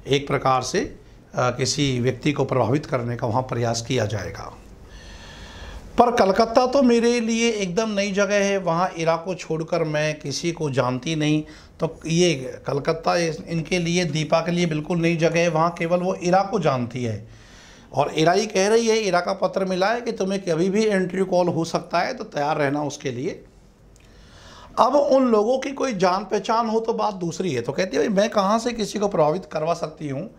एक प्रकार से किसी व्यक्ति को प्रभावित करने का वहाँ प्रयास किया जाएगा। पर कलकत्ता तो मेरे लिए एकदम नई जगह है, वहाँ इरा को छोड़कर मैं किसी को जानती नहीं। तो ये कलकत्ता इनके लिए, दीपा के लिए बिल्कुल नई जगह है, वहाँ केवल वो इरा को जानती है। और इरा ही कह रही है, इरा का पत्र मिला है कि तुम्हें कभी भी इंटरव्यू कॉल हो सकता है, तो तैयार रहना उसके लिए। अब उन लोगों की कोई जान पहचान हो तो बात दूसरी है। तो कहती है भाई मैं कहाँ से किसी को प्रभावित करवा सकती हूँ,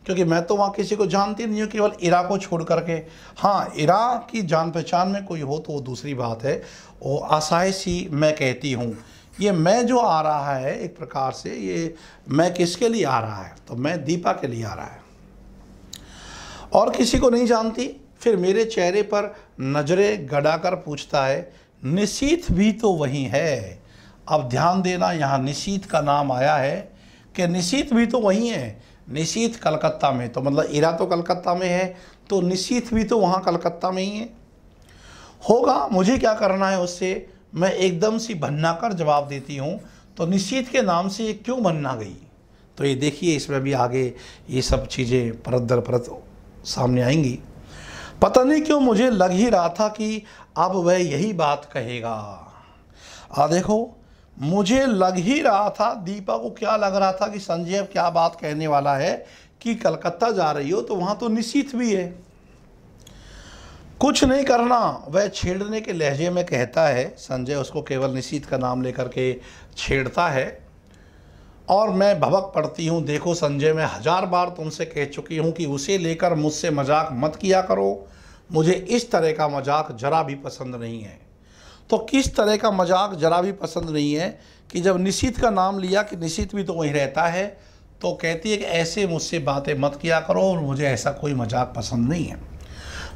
क्योंकि मैं तो वहाँ किसी को जानती नहीं हूँ, केवल इरा को छोड़ करके। हाँ, इरा की जान पहचान में कोई हो तो वो दूसरी बात है। वो असहाय सी मैं कहती हूँ, ये मैं जो आ रहा है एक प्रकार से, ये मैं किसके लिए आ रहा है, तो मैं दीपा के लिए आ रहा है और किसी को नहीं जानती। फिर मेरे चेहरे पर नज़रें गड़ाकर पूछता है, निशीथ भी तो वही है। अब ध्यान देना, यहाँ निशीथ का नाम आया है कि निशीथ भी तो वही है। निशीथ कलकत्ता में, तो मतलब इरा तो कलकत्ता में है, तो निशीथ भी तो वहाँ कलकत्ता में ही है होगा। मुझे क्या करना है उससे, मैं एकदम सी भन्ना कर जवाब देती हूँ। तो निशीथ के नाम से ये क्यों भन्ना गई, तो ये देखिए इसमें भी आगे ये सब चीज़ें परत दर परत सामने आएंगी। पता नहीं क्यों मुझे लग ही रहा था कि अब वह यही बात कहेगा। देखो, मुझे लग ही रहा था, दीपा को क्या लग रहा था कि संजय अब क्या बात कहने वाला है कि कलकत्ता जा रही हो तो वहाँ तो निशीथ भी है। कुछ नहीं करना, वह छेड़ने के लहजे में कहता है। संजय उसको केवल निशीथ का नाम लेकर के छेड़ता है और मैं भभक पड़ती हूँ। देखो संजय, मैं 1000 बार तुमसे कह चुकी हूँ कि उसे लेकर मुझसे मजाक मत किया करो। मुझे इस तरह का मजाक जरा भी पसंद नहीं है। तो किस तरह का मजाक जरा भी पसंद नहीं है कि जब निशीथ का नाम लिया कि निशीथ भी तो वहीं रहता है, तो कहती है कि ऐसे मुझसे बातें मत किया करो और मुझे ऐसा कोई मजाक पसंद नहीं है।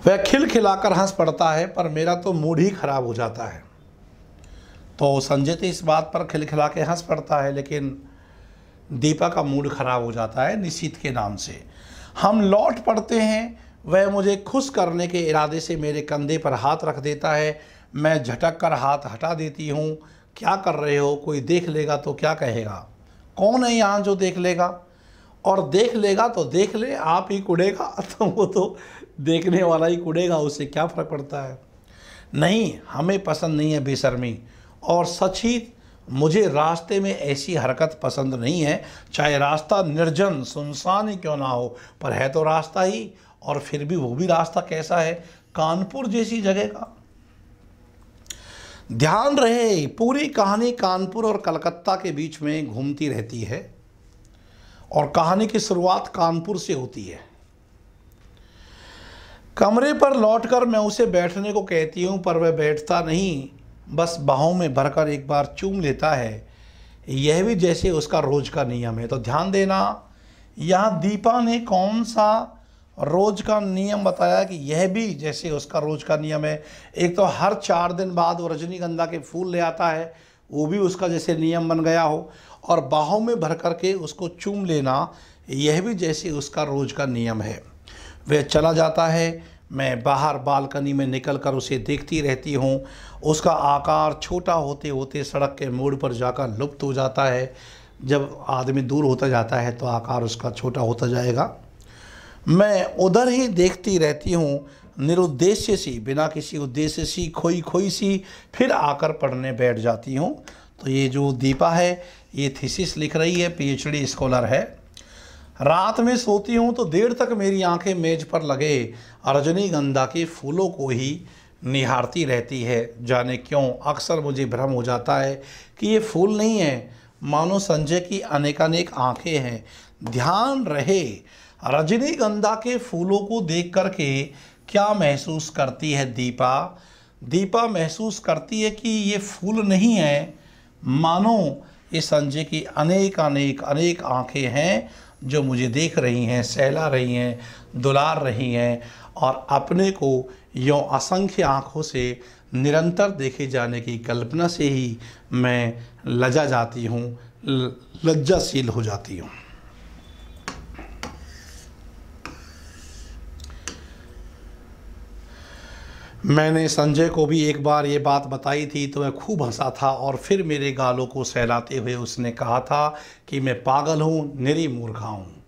वह खिलखिलाकर हंस पड़ता है, पर मेरा तो मूड ही खराब हो जाता है। तो संजय तो इस बात पर खिलखिला के हंस पड़ता है, लेकिन दीपा का मूड खराब हो जाता है निशीथ के नाम से। हम लौट पड़ते हैं। वह मुझे खुश करने के इरादे से मेरे कंधे पर हाथ रख देता है। मैं झटक कर हाथ हटा देती हूँ। क्या कर रहे हो, कोई देख लेगा तो क्या कहेगा। कौन है यहाँ जो देख लेगा, और देख लेगा तो देख ले, आप ही कुड़ेगा तो वो तो देखने वाला ही कुड़ेगा, उससे क्या फ़र्क पड़ता है। नहीं, हमें पसंद नहीं है बेशर्मी, और सच ही मुझे रास्ते में ऐसी हरकत पसंद नहीं है, चाहे रास्ता निर्जन सुनसान ही क्यों ना हो, पर है तो रास्ता ही। और फिर भी वो भी रास्ता कैसा है, कानपुर जैसी जगह का। ध्यान रहे, पूरी कहानी कानपुर और कलकत्ता के बीच में घूमती रहती है और कहानी की शुरुआत कानपुर से होती है। कमरे पर लौटकर मैं उसे बैठने को कहती हूँ, पर वह बैठता नहीं, बस बाहों में भरकर एक बार चूम लेता है। यह भी जैसे उसका रोज का नियम है। तो ध्यान देना, यहाँ दीपा ने कौन सा रोज का नियम बताया कि यह भी जैसे उसका रोज का नियम है। एक तो हर 4 दिन बाद वो रजनीगंधा के फूल ले आता है, वो भी उसका जैसे नियम बन गया हो, और बाहों में भर करके उसको चूम लेना, यह भी जैसे उसका रोज का नियम है। वह चला जाता है। मैं बाहर बालकनी में निकलकर उसे देखती रहती हूँ। उसका आकार छोटा होते होते सड़क के मोड़ पर जाकर लुप्त हो जाता है। जब आदमी दूर होता जाता है तो आकार उसका छोटा होता जाएगा। मैं उधर ही देखती रहती हूँ, निरुद्देश्य सी, बिना किसी उद्देश्य सी, खोई खोई सी, फिर आकर पढ़ने बैठ जाती हूँ। तो ये जो दीपा है, ये थीसिस लिख रही है, PhD स्कॉलर है। रात में सोती हूँ तो देर तक मेरी आंखें मेज पर लगे रजनीगंधा के फूलों को ही निहारती रहती है। जाने क्यों अक्सर मुझे भ्रम हो जाता है कि ये फूल नहीं है, मानो संजय की अनेकानेक आंखें हैं। ध्यान रहे, रजनीगंधा के फूलों को देख करके क्या महसूस करती है दीपा? दीपा महसूस करती है कि ये फूल नहीं है, मानो ये संजय की अनेक आंखें हैं जो मुझे देख रही हैं, सहला रही हैं, दुलार रही हैं, और अपने को यों असंख्य आँखों से निरंतर देखे जाने की कल्पना से ही मैं लज्जाशील हो जाती हूँ। मैंने संजय को भी एक बार ये बात बताई थी तो वह खूब हंसा था और फिर मेरे गालों को सहलाते हुए उसने कहा था कि मैं पागल हूँ, निरी मूर्खा हूँ।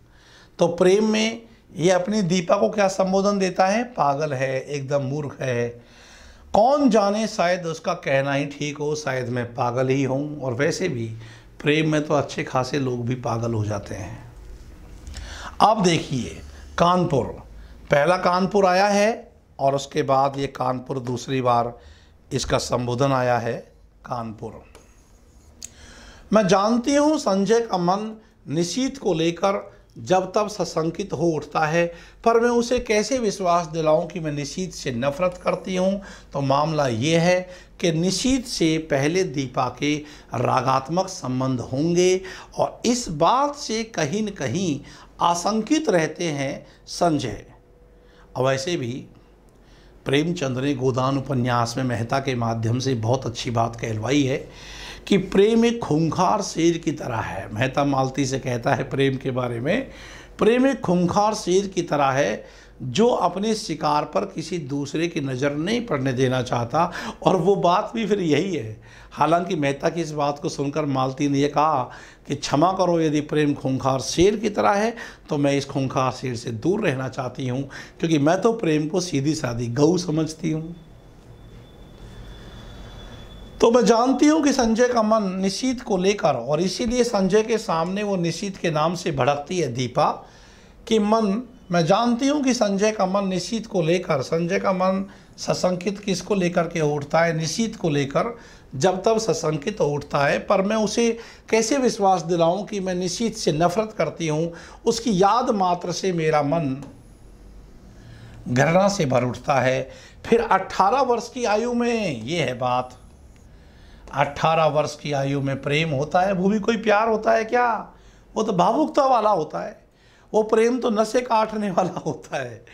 तो प्रेम में ये अपनी दीपा को क्या संबोधन देता है? पागल है, एकदम मूर्ख है। कौन जाने, शायद उसका कहना ही ठीक हो, शायद मैं पागल ही हूँ। और वैसे भी प्रेम में तो अच्छे खासे लोग भी पागल हो जाते हैं। अब देखिए कानपुर, पहला कानपुर आया है और उसके बाद ये कानपुर दूसरी बार इसका संबोधन आया है कानपुर। मैं जानती हूँ संजय का मन निशीथ को लेकर जब तब सशंकित हो उठता है, पर मैं उसे कैसे विश्वास दिलाऊं कि मैं निशीथ से नफरत करती हूँ। तो मामला ये है कि निशीथ से पहले दीपा के रागात्मक संबंध होंगे और इस बात से कहीं न कहीं आशंकित रहते हैं संजय। और वैसे भी प्रेमचंद ने गोदान उपन्यास में मेहता के माध्यम से बहुत अच्छी बात कहलवाई है कि प्रेम एक खूंखार शेर की तरह है। मेहता मालती से कहता है प्रेम के बारे में, प्रेम एक खूंखार शेर की तरह है जो अपने शिकार पर किसी दूसरे की नज़र नहीं पड़ने देना चाहता। और वो बात भी फिर यही है। हालांकि मेहता की इस बात को सुनकर मालती ने यह कहा कि क्षमा करो, यदि प्रेम खूंखार शेर की तरह है तो मैं इस खूंखार शेर से दूर रहना चाहती हूँ, क्योंकि मैं तो प्रेम को सीधी सादी गऊ समझती हूँ। तो मैं जानती हूँ कि संजय का मन निशीथ को लेकर, और इसीलिए संजय के सामने वो निशीथ के नाम से भड़कती है दीपा कि मैं जानती हूँ कि संजय का मन निशीथ को लेकर, संजय का मन सशंकित किसको लेकर के उठता है? निशीथ को लेकर जब तब सशंकित उठता है, पर मैं उसे कैसे विश्वास दिलाऊं कि मैं निशीथ से नफरत करती हूँ। उसकी याद मात्र से मेरा मन घृणा से भर उठता है। फिर 18 वर्ष की आयु में, ये है बात, 18 वर्ष की आयु में प्रेम होता है? वो भी कोई प्यार होता है क्या? वो तो भावुकता वाला होता है। वो प्रेम तो नशे काटने वाला होता है।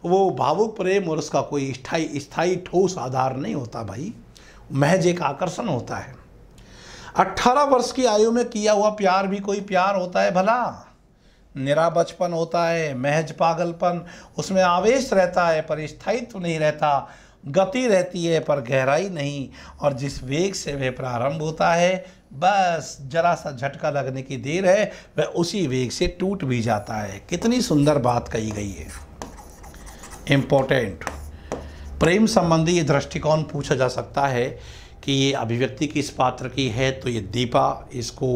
वो भावुक प्रेम और उसका कोई स्थायी ठोस आधार नहीं होता भाई, महज एक आकर्षण होता है। 18 वर्ष की आयु में किया हुआ प्यार भी कोई प्यार होता है भला? निरा बचपन होता है, महज पागलपन। उसमें आवेश रहता है पर स्थायित्व नहीं रहता, गति रहती है पर गहराई नहीं। और जिस वेग से वह प्रारंभ होता है, बस जरा सा झटका लगने की देर है, वह उसी वेग से टूट भी जाता है। कितनी सुंदर बात कही गई है, इम्पोर्टेंट। प्रेम संबंधी ये दृष्टिकोण पूछा जा सकता है कि ये अभिव्यक्ति किस पात्र की है, तो ये दीपा इसको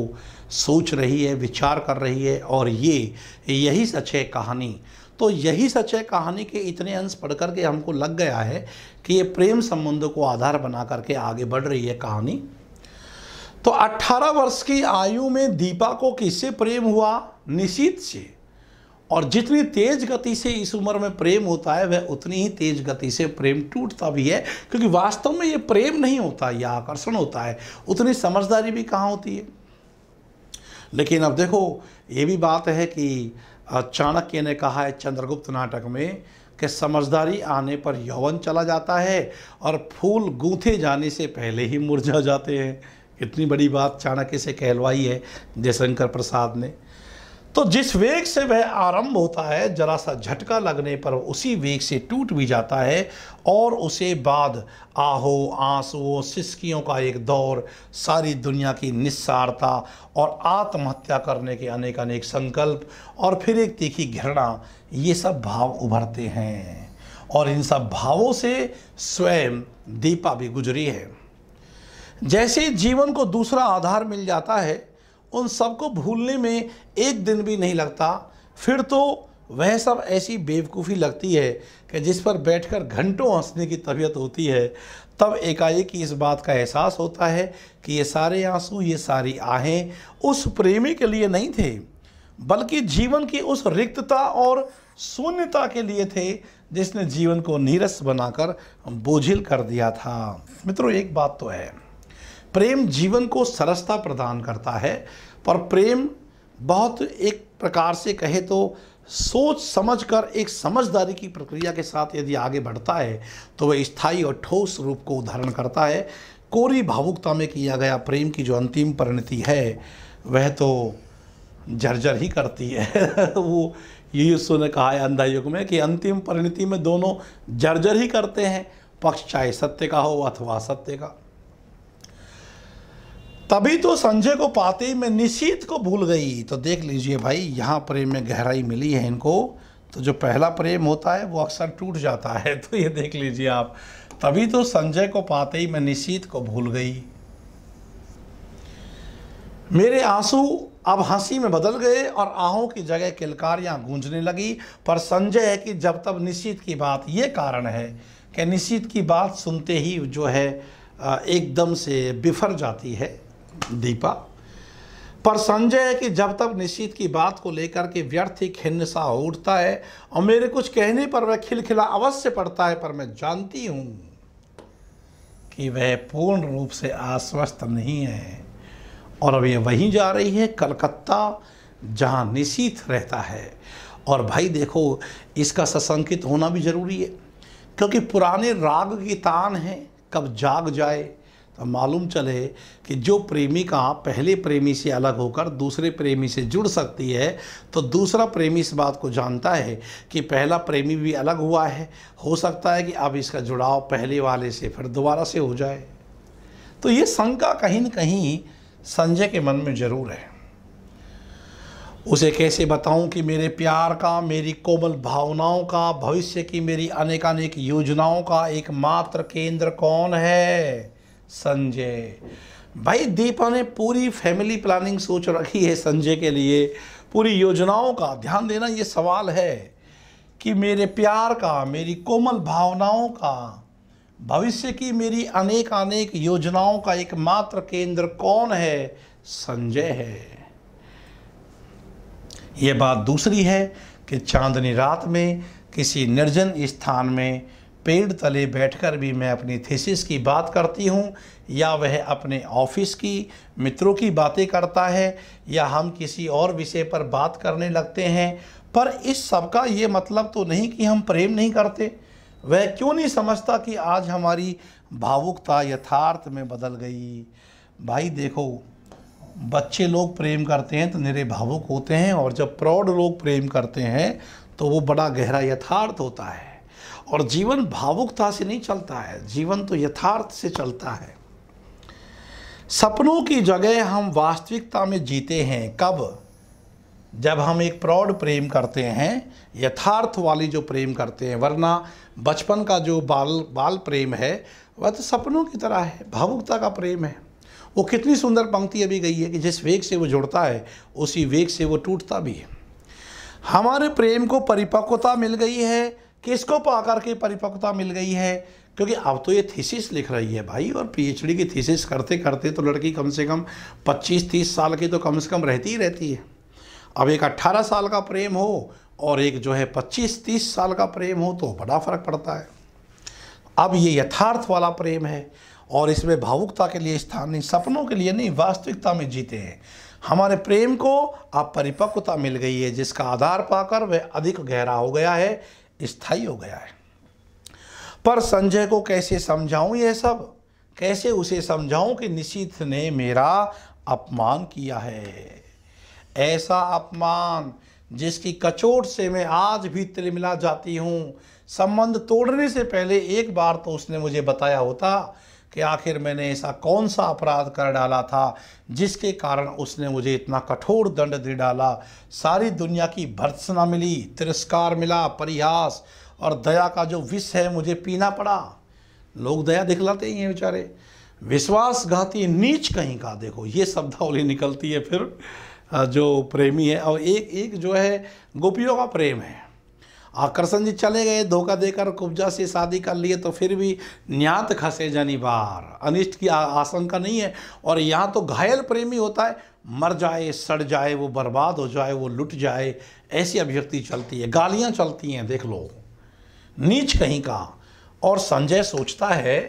सोच रही है, विचार कर रही है, और यही सच है कहानी। तो यही सच है कहानी के इतने अंश पढ़ कर के हमको लग गया है कि ये प्रेम संबंधों को आधार बना करके आगे बढ़ रही है कहानी। तो 18 वर्ष की आयु में दीपा को किससे प्रेम हुआ? निशीथ से। और जितनी तेज गति से इस उम्र में प्रेम होता है, वह उतनी ही तेज गति से प्रेम टूटता भी है, क्योंकि वास्तव में ये प्रेम नहीं होता, यह आकर्षण होता है। उतनी समझदारी भी कहाँ होती है। लेकिन अब देखो, ये भी बात है कि चाणक्य ने कहा है चंद्रगुप्त नाटक में कि समझदारी आने पर यौवन चला जाता है और फूल गूंथे जाने से पहले ही मुरझा जाते हैं। कितनी बड़ी बात चाणक्य से कहलवाई है जयशंकर प्रसाद ने। तो जिस वेग से वह आरंभ होता है, जरा सा झटका लगने पर उसी वेग से टूट भी जाता है, और उसे बाद आहो, आंसुओं, सिसकियों का एक दौर, सारी दुनिया की निस्सारता और आत्महत्या करने के अनेक अनेक संकल्प, और फिर एक तीखी घृणा, ये सब भाव उभरते हैं। और इन सब भावों से स्वयं दीपा भी गुजरी है। जैसे जीवन को दूसरा आधार मिल जाता है, उन सबको भूलने में एक दिन भी नहीं लगता, फिर तो वह सब ऐसी बेवकूफ़ी लगती है कि जिस पर बैठकर घंटों हंसने की तबीयत होती है। तब एकाएक इस बात का एहसास होता है कि ये सारे आंसू, ये सारी आहें उस प्रेमी के लिए नहीं थे, बल्कि जीवन की उस रिक्तता और शून्यता के लिए थे जिसने जीवन को नीरस बनाकर बोझिल कर दिया था। मित्रों, एक बात तो है, प्रेम जीवन को सरसता प्रदान करता है, पर प्रेम बहुत एक प्रकार से कहे तो सोच समझकर एक समझदारी की प्रक्रिया के साथ यदि आगे बढ़ता है तो वह स्थायी और ठोस रूप को धारण करता है। कोरी भावुकता में किया गया प्रेम की जो अंतिम परिणति है, वह तो जर्जर ही करती है। वो यीशु ने कहा है अंधा युग में कि अंतिम परिणति में दोनों जर्जर ही करते हैं। पक्ष चाहे सत्य का हो अथवा असत्य का। तभी तो संजय को पाते ही मैं निशीथ को भूल गई। तो देख लीजिए भाई, यहाँ प्रेम में गहराई मिली है इनको। तो जो पहला प्रेम होता है वो अक्सर टूट जाता है। तो ये देख लीजिए आप, तभी तो संजय को पाते ही मैं निशीथ को भूल गई। मेरे आंसू अब हंसी में बदल गए और आहों की जगह किलकारियां गूंजने लगी। पर संजय है कि जब तब निशीथ की बात, ये कारण है कि निशीथ की बात सुनते ही जो है एकदम से बिफर जाती है दीपा। पर संजय है कि जब तब निशीथ की बात को लेकर के व्यर्थ ही खिन्न सा हो उठता है और मेरे कुछ कहने पर वह खिलखिला अवश्य पड़ता है। पर मैं जानती हूं कि वह पूर्ण रूप से आश्वस्त नहीं है और अब ये वहीं जा रही है, कलकत्ता, जहां निशीथ रहता है। और भाई देखो, इसका सशंकित होना भी जरूरी है, क्योंकि पुराने राग की तान है, कब जाग जाए तो मालूम चले कि जो प्रेमिका पहले प्रेमी से अलग होकर दूसरे प्रेमी से जुड़ सकती है, तो दूसरा प्रेमी इस बात को जानता है कि पहला प्रेमी भी अलग हुआ है, हो सकता है कि अब इसका जुड़ाव पहले वाले से फिर दोबारा से हो जाए। तो ये शंका कहीं न कहीं संजय के मन में जरूर है। उसे कैसे बताऊं कि मेरे प्यार का, मेरी कोमल भावनाओं का, भविष्य की मेरी अनेकानेक योजनाओं का एकमात्र केंद्र कौन है? संजय। भाई दीपा ने पूरी फैमिली प्लानिंग सोच रखी है संजय के लिए, पूरी योजनाओं का। ध्यान देना, ये सवाल है कि मेरे प्यार का, मेरी कोमल भावनाओं का, भविष्य की मेरी अनेक योजनाओं का एकमात्र केंद्र कौन है? संजय है। यह बात दूसरी है कि चांदनी रात में किसी निर्जन स्थान में पेड़ तले बैठकर भी मैं अपनी थीसिस की बात करती हूँ, या वह अपने ऑफिस की, मित्रों की बातें करता है, या हम किसी और विषय पर बात करने लगते हैं। पर इस सब का ये मतलब तो नहीं कि हम प्रेम नहीं करते। वह क्यों नहीं समझता कि आज हमारी भावुकता यथार्थ में बदल गई? भाई देखो, बच्चे लोग प्रेम करते हैं तो निरे भावुक होते हैं, और जब प्रौढ़ लोग प्रेम करते हैं तो वो बड़ा गहरा यथार्थ होता है। और जीवन भावुकता से नहीं चलता है, जीवन तो यथार्थ से चलता है। सपनों की जगह हम वास्तविकता में जीते हैं। कब? जब हम एक प्रौढ़ प्रेम करते हैं, यथार्थ वाली जो प्रेम करते हैं। वरना बचपन का जो बाल प्रेम है वह तो सपनों की तरह है, भावुकता का प्रेम है। वो कितनी सुंदर पंक्ति अभी गई है कि जिस वेग से वो जुड़ता है उसी वेग से वो टूटता भी है। हमारे प्रेम को परिपक्वता मिल गई है। किसको पाकर के परिपक्वता मिल गई है? क्योंकि अब तो ये थीसिस लिख रही है भाई, और पीएचडी की थीसिस करते करते तो लड़की कम से कम 25-30 साल की तो कम से कम रहती ही रहती है। अब एक 18 साल का प्रेम हो और एक जो है 25-30 साल का प्रेम हो तो बड़ा फर्क पड़ता है। अब ये यथार्थ वाला प्रेम है और इसमें भावुकता के लिए स्थान नहीं, सपनों के लिए नहीं, वास्तविकता में जीते हैं। हमारे प्रेम को अब परिपक्वता मिल गई है, जिसका आधार पाकर वह अधिक गहरा हो गया है, स्थायी हो गया है। पर संजय को कैसे समझाऊं ये सब? कैसे उसे समझाऊं कि निशीथ ने मेरा अपमान किया है? ऐसा अपमान जिसकी कचोट से मैं आज भी तिलमिला जाती हूँ। संबंध तोड़ने से पहले एक बार तो उसने मुझे बताया होता कि आखिर मैंने ऐसा कौन सा अपराध कर डाला था जिसके कारण उसने मुझे इतना कठोर दंड दे डाला। सारी दुनिया की भर्त्सना मिली, तिरस्कार मिला, परिहास और दया का जो विष है मुझे पीना पड़ा। लोग दया दिखलाते ही हैं बेचारे। विश्वासघाती नीच कहीं का, देखो ये शब्दावली निकलती है फिर जो प्रेमी है। और एक जो है गोपियों का प्रेम है। कृष्ण जी चले गए, धोखा देकर कुब्जा से शादी कर लिए, तो फिर भी न्यात खसे जनी बार, अनिष्ट की आशंका नहीं है। और यहाँ तो घायल प्रेमी होता है, मर जाए, सड़ जाए, वो बर्बाद हो जाए, वो लुट जाए, ऐसी अभिव्यक्ति चलती है, गालियाँ चलती हैं, देख लो, नीच कहीं का। और संजय सोचता है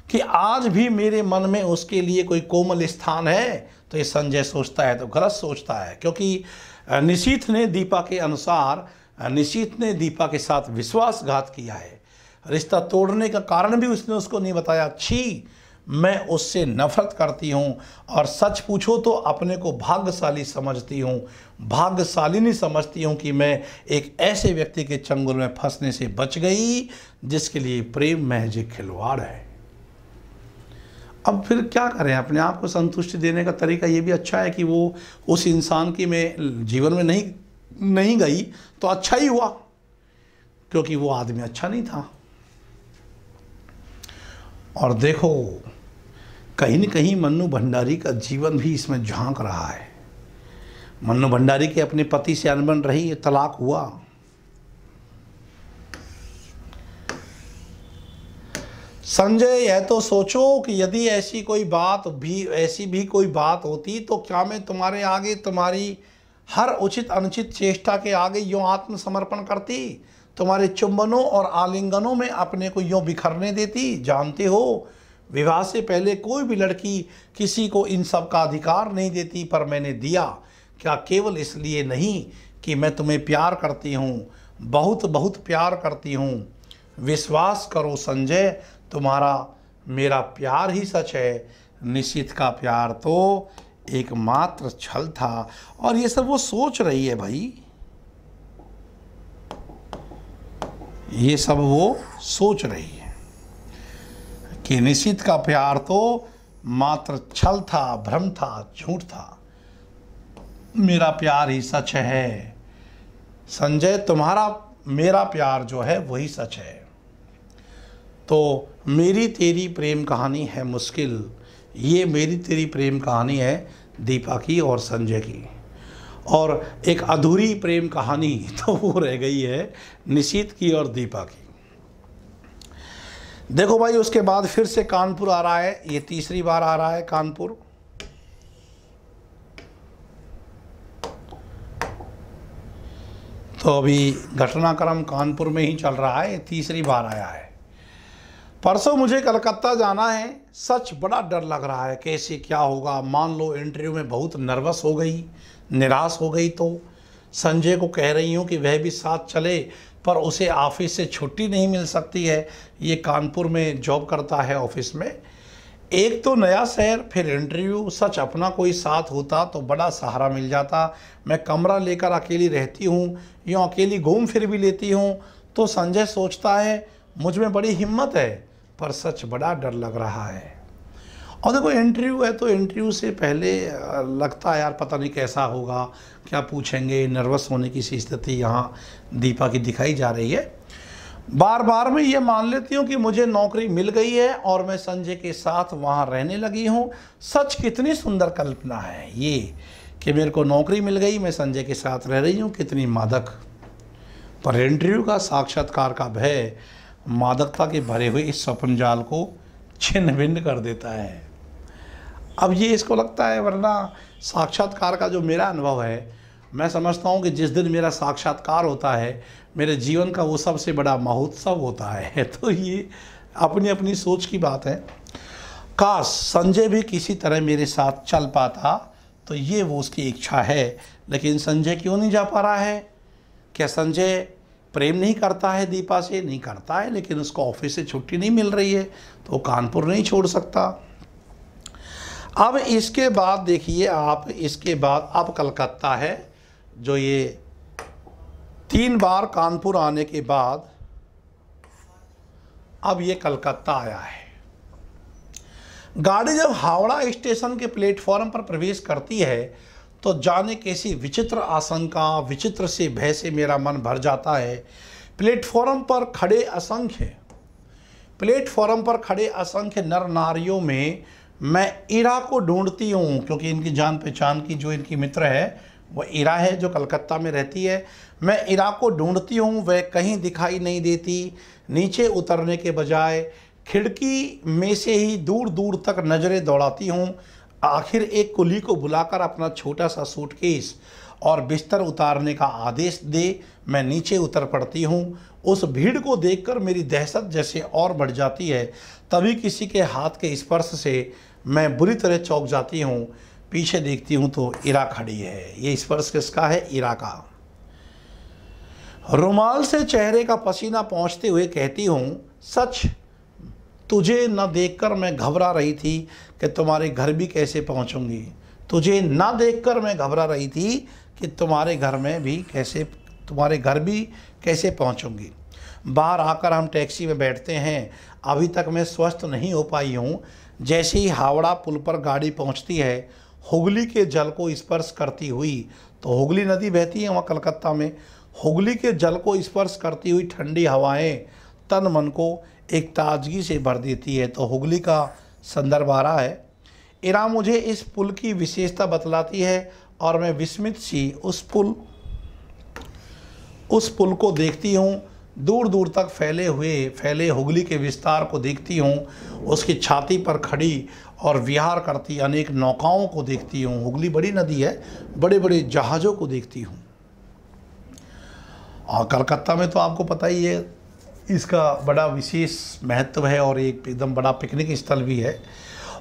कि आज भी मेरे मन में उसके लिए कोई कोमल स्थान है। तो ये संजय सोचता है तो गलत सोचता है, क्योंकि निशीथ ने दीपा के अनुसार निशीथ ने दीपा के साथ विश्वासघात किया है। रिश्ता तोड़ने का कारण भी उसने उसको नहीं बताया। छी, मैं उससे नफरत करती हूँ और सच पूछो तो अपने को भाग्यशाली समझती हूँ, भाग्यशालिनी समझती हूँ कि मैं एक ऐसे व्यक्ति के चंगुल में फंसने से बच गई जिसके लिए प्रेम महज एक खिलवाड़ है। अब फिर क्या करें, अपने आप को संतुष्टि देने का तरीका ये भी अच्छा है कि वो उस इंसान की मैं जीवन में नहीं गई तो अच्छा ही हुआ, क्योंकि वो आदमी अच्छा नहीं था। और देखो कहीं न कहीं मन्नू भंडारी का जीवन भी इसमें झांक रहा है। मन्नू भंडारी के अपने पति से अनबन रही, तलाक हुआ। संजय यह तो सोचो कि यदि ऐसी भी कोई बात होती तो क्या मैं तुम्हारे आगे, तुम्हारी हर उचित अनुचित चेष्टा के आगे यूँ आत्मसमर्पण करती, तुम्हारे चुंबनों और आलिंगनों में अपने को यूँ बिखरने देती। जानते हो विवाह से पहले कोई भी लड़की किसी को इन सब का अधिकार नहीं देती, पर मैंने दिया। क्या केवल इसलिए नहीं कि मैं तुम्हें प्यार करती हूँ, बहुत बहुत प्यार करती हूँ। विश्वास करो संजय, तुम्हारा मेरा प्यार ही सच है। निशित का प्यार तो एकमात्र छल था। और ये सब वो सोच रही है भाई, ये सब वो सोच रही है कि निशित का प्यार तो मात्र छल था, भ्रम था, झूठ था। मेरा प्यार ही सच है संजय, तुम्हारा मेरा प्यार जो है वही सच है। तो मेरी तेरी प्रेम कहानी है मुश्किल, ये मेरी तेरी प्रेम कहानी है दीपा की और संजय की। और एक अधूरी प्रेम कहानी तो वो रह गई है निशित की और दीपा की। देखो भाई, उसके बाद फिर से कानपुर आ रहा है, ये तीसरी बार आ रहा है कानपुर। तो अभी घटनाक्रम कानपुर में ही चल रहा है, तीसरी बार आया है। परसों मुझे कलकत्ता जाना है, सच बड़ा डर लग रहा है कैसे क्या होगा। मान लो इंटरव्यू में बहुत नर्वस हो गई, निराश हो गई तो संजय को कह रही हूँ कि वह भी साथ चले, पर उसे ऑफिस से छुट्टी नहीं मिल सकती है। ये कानपुर में जॉब करता है ऑफिस में। एक तो नया शहर, फिर इंटरव्यू। सच अपना कोई साथ होता तो बड़ा सहारा मिल जाता। मैं कमरा लेकर अकेली रहती हूँ, यूँ अकेली घूम फिर भी लेती हूँ। तो संजय सोचता है मुझ में बड़ी हिम्मत है, पर सच बड़ा डर लग रहा है। और देखो इंटरव्यू है तो इंटरव्यू से पहले लगता है यार पता नहीं कैसा होगा, क्या पूछेंगे, नर्वस होने की सी स्थिति यहाँ दीपा की दिखाई जा रही है। बार बार मैं ये मान लेती हूँ कि मुझे नौकरी मिल गई है और मैं संजय के साथ वहाँ रहने लगी हूँ। सच कितनी सुंदर कल्पना है ये कि मेरे को नौकरी मिल गई, मैं संजय के साथ रह रही हूँ, कितनी मादक। पर इंटरव्यू का साक्षात्कार का भय मादकता के भरे हुए इस स्वप्न जाल को छिन्न भिन्न कर देता है। अब ये इसको लगता है, वरना साक्षात्कार का जो मेरा अनुभव है, मैं समझता हूँ कि जिस दिन मेरा साक्षात्कार होता है मेरे जीवन का वो सबसे बड़ा महोत्सव होता है। तो ये अपनी अपनी सोच की बात है। काश संजय भी किसी तरह मेरे साथ चल पाता, तो ये वो उसकी इच्छा है। लेकिन संजय क्यों नहीं जा पा रहा है? क्या संजय प्रेम नहीं करता है दीपा से? नहीं करता है, लेकिन उसको ऑफिस से छुट्टी नहीं मिल रही है तो कानपुर नहीं छोड़ सकता। अब इसके बाद देखिए आप, इसके बाद अब कलकत्ता है, जो ये 3 बार कानपुर आने के बाद अब ये कलकत्ता आया है। गाड़ी जब हावड़ा स्टेशन के प्लेटफॉर्म पर प्रवेश करती है तो जाने कैसी विचित्र आशंका, विचित्र से भय से मेरा मन भर जाता है। प्लेटफॉर्म पर खड़े असंख्य नर नारियों में मैं इरा को ढूंढती हूँ, क्योंकि इनकी जान पहचान की जो इनकी मित्र है वह इरा है जो कलकत्ता में रहती है। मैं इरा को ढूंढती हूँ, वह कहीं दिखाई नहीं देती। नीचे उतरने के बजाय खिड़की में से ही दूर दूर तक नज़रें दौड़ाती हूँ। आखिर एक कुली को बुलाकर अपना छोटा सा सूटकेस और बिस्तर उतारने का आदेश दे मैं नीचे उतर पड़ती हूँ। उस भीड़ को देखकर मेरी दहशत जैसे और बढ़ जाती है। तभी किसी के हाथ के स्पर्श से मैं बुरी तरह चौंक जाती हूँ। पीछे देखती हूँ तो इरा खड़ी है। ये स्पर्श किसका है? इरा का। रुमाल से चेहरे का पसीना पोंछते हुए कहती हूँ, सच तुझे न देखकर मैं घबरा रही थी कि तुम्हारे घर भी कैसे पहुंचूंगी। तुझे ना देखकर मैं घबरा रही थी कि तुम्हारे घर भी कैसे पहुंचूंगी। बाहर आकर हम टैक्सी में बैठते हैं। अभी तक मैं स्वस्थ नहीं हो पाई हूँ। जैसे ही हावड़ा पुल पर गाड़ी पहुँचती है, हुगली के जल को स्पर्श करती हुई, तो हुगली नदी बहती है वहाँ कलकत्ता में, हुगली के जल को स्पर्श करती हुई ठंडी हवाएं तन मन को एक ताजगी से भर देती है। तो हुगली का संदर्भ आ रहा है। इरा मुझे इस पुल की विशेषता बतलाती है और मैं विस्मित सी उस पुल को देखती हूँ। दूर दूर तक फैले हुगली के विस्तार को देखती हूँ। उसकी छाती पर खड़ी और विहार करती अनेक नौकाओं को देखती हूँ। हुगली बड़ी नदी है, बड़े बड़े जहाज़ों को देखती हूँ। और कलकत्ता में तो आपको पता ही है, इसका बड़ा विशेष महत्व है और एक एकदम बड़ा पिकनिक स्थल भी है।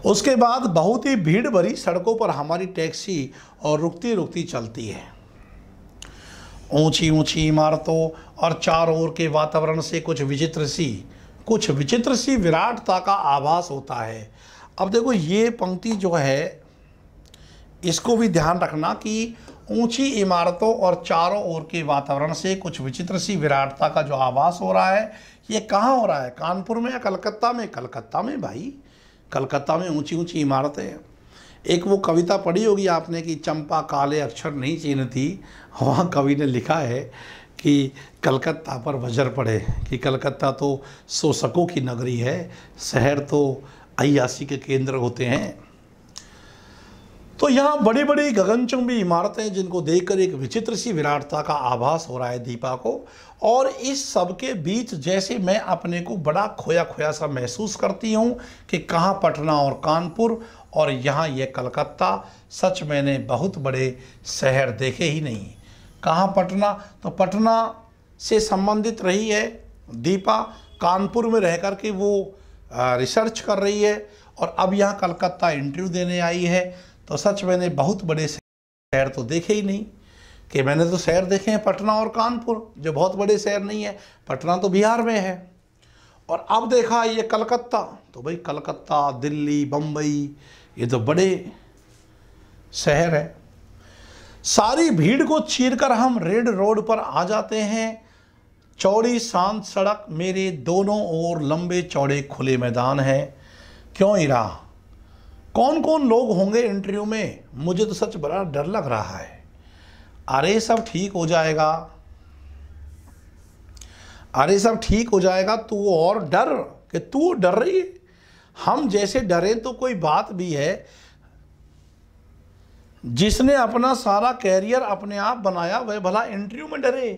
उसके बाद बहुत ही भीड़ भरी सड़कों पर हमारी टैक्सी और रुकती रुकती चलती है। ऊंची ऊंची इमारतों और चारों ओर के वातावरण से कुछ विचित्र सी विराटता का आभास होता है। अब देखो ये पंक्ति जो है, इसको भी ध्यान रखना कि ऊंची इमारतों और चारों ओर के वातावरण से कुछ विचित्र सी विराटता का जो आभास हो रहा है, ये कहाँ हो रहा है? कानपुर में या कलकत्ता में? कलकत्ता में भाई, कलकत्ता में ऊंची ऊंची इमारतें। एक वो कविता पढ़ी होगी आपने कि चंपा काले अक्षर नहीं चीनती। वहाँ कवि ने लिखा है कि कलकत्ता पर वज्र पड़े, कि कलकत्ता तो शोषकों की नगरी है, शहर तो अय्याशी के केंद्र होते हैं। तो यहाँ बड़ी बड़ी गगनचुंबी इमारतें, जिनको देखकर एक विचित्र सी विराटता का आभास हो रहा है दीपा को। और इस सब के बीच जैसे मैं अपने को बड़ा खोया खोया सा महसूस करती हूँ कि कहाँ पटना और कानपुर और यहाँ ये कलकत्ता। सच मैंने बहुत बड़े शहर देखे ही नहीं। कहाँ पटना? तो पटना से संबंधित रही है दीपा, कानपुर में रह कर के वो रिसर्च कर रही है और अब यहाँ कलकत्ता इंटरव्यू देने आई है। तो सच मैंने बहुत बड़े शहर तो देखे ही नहीं, कि मैंने तो शहर देखे हैं पटना और कानपुर, जो बहुत बड़े शहर नहीं है। पटना तो बिहार में है और अब देखा ये कलकत्ता। तो भाई कलकत्ता, दिल्ली, बम्बई, ये तो बड़े शहर है। सारी भीड़ को चीरकर हम रेड रोड पर आ जाते हैं। चौड़ी शांत सड़क, मेरे दोनों ओर लंबे चौड़े खुले मैदान हैं। क्यों इरा, कौन कौन लोग होंगे इंटरव्यू में? मुझे तो सच बड़ा डर लग रहा है। अरे सब ठीक हो जाएगा, अरे सब ठीक हो जाएगा। तू और डर, कि तू डर रही है? हम जैसे डरे तो कोई बात भी है? जिसने अपना सारा कैरियर अपने आप बनाया वह भला इंटरव्यू में डरे?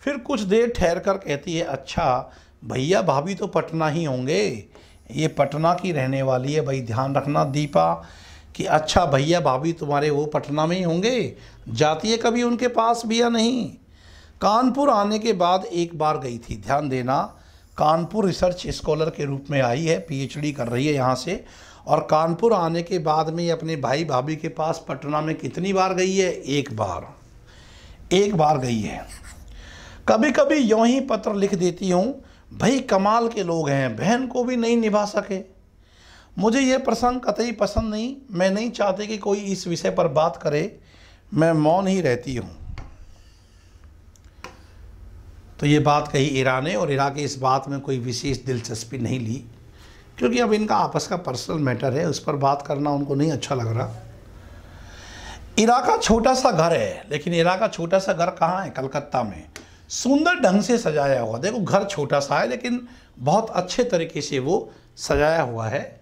फिर कुछ देर ठहर कर कहती है, अच्छा भैया भाभी तो पटना ही होंगे, ये पटना की रहने वाली है। भाई ध्यान रखना दीपा कि अच्छा भैया भाभी तुम्हारे वो पटना में ही होंगे। जाती है कभी उनके पास भी या नहीं? कानपुर आने के बाद एक बार गई थी, ध्यान देना। कानपुर रिसर्च स्कॉलर के रूप में आई है, पीएचडी कर रही है यहाँ से। और कानपुर आने के बाद में अपने भाई भाभी के पास पटना में कितनी बार गई है? एक बार गई है। कभी कभी यूँ ही पत्र लिख देती हूँ, भाई कमाल के लोग हैं, बहन को भी नहीं निभा सके। मुझे ये प्रसंग कतई पसंद नहीं। मैं नहीं चाहती कि कोई इस विषय पर बात करे, मैं मौन ही रहती हूँ। तो ये बात कही इरा ने, और इरा की इस बात में कोई विशेष दिलचस्पी नहीं ली, क्योंकि अब इनका आपस का पर्सनल मैटर है, उस पर बात करना उनको नहीं अच्छा लग रहा। इरा का छोटा सा घर है, लेकिन इरा का छोटा सा घर कहाँ है? कलकत्ता में, सुंदर ढंग से सजाया हुआ। देखो घर छोटा सा है लेकिन बहुत अच्छे तरीके से वो सजाया हुआ है।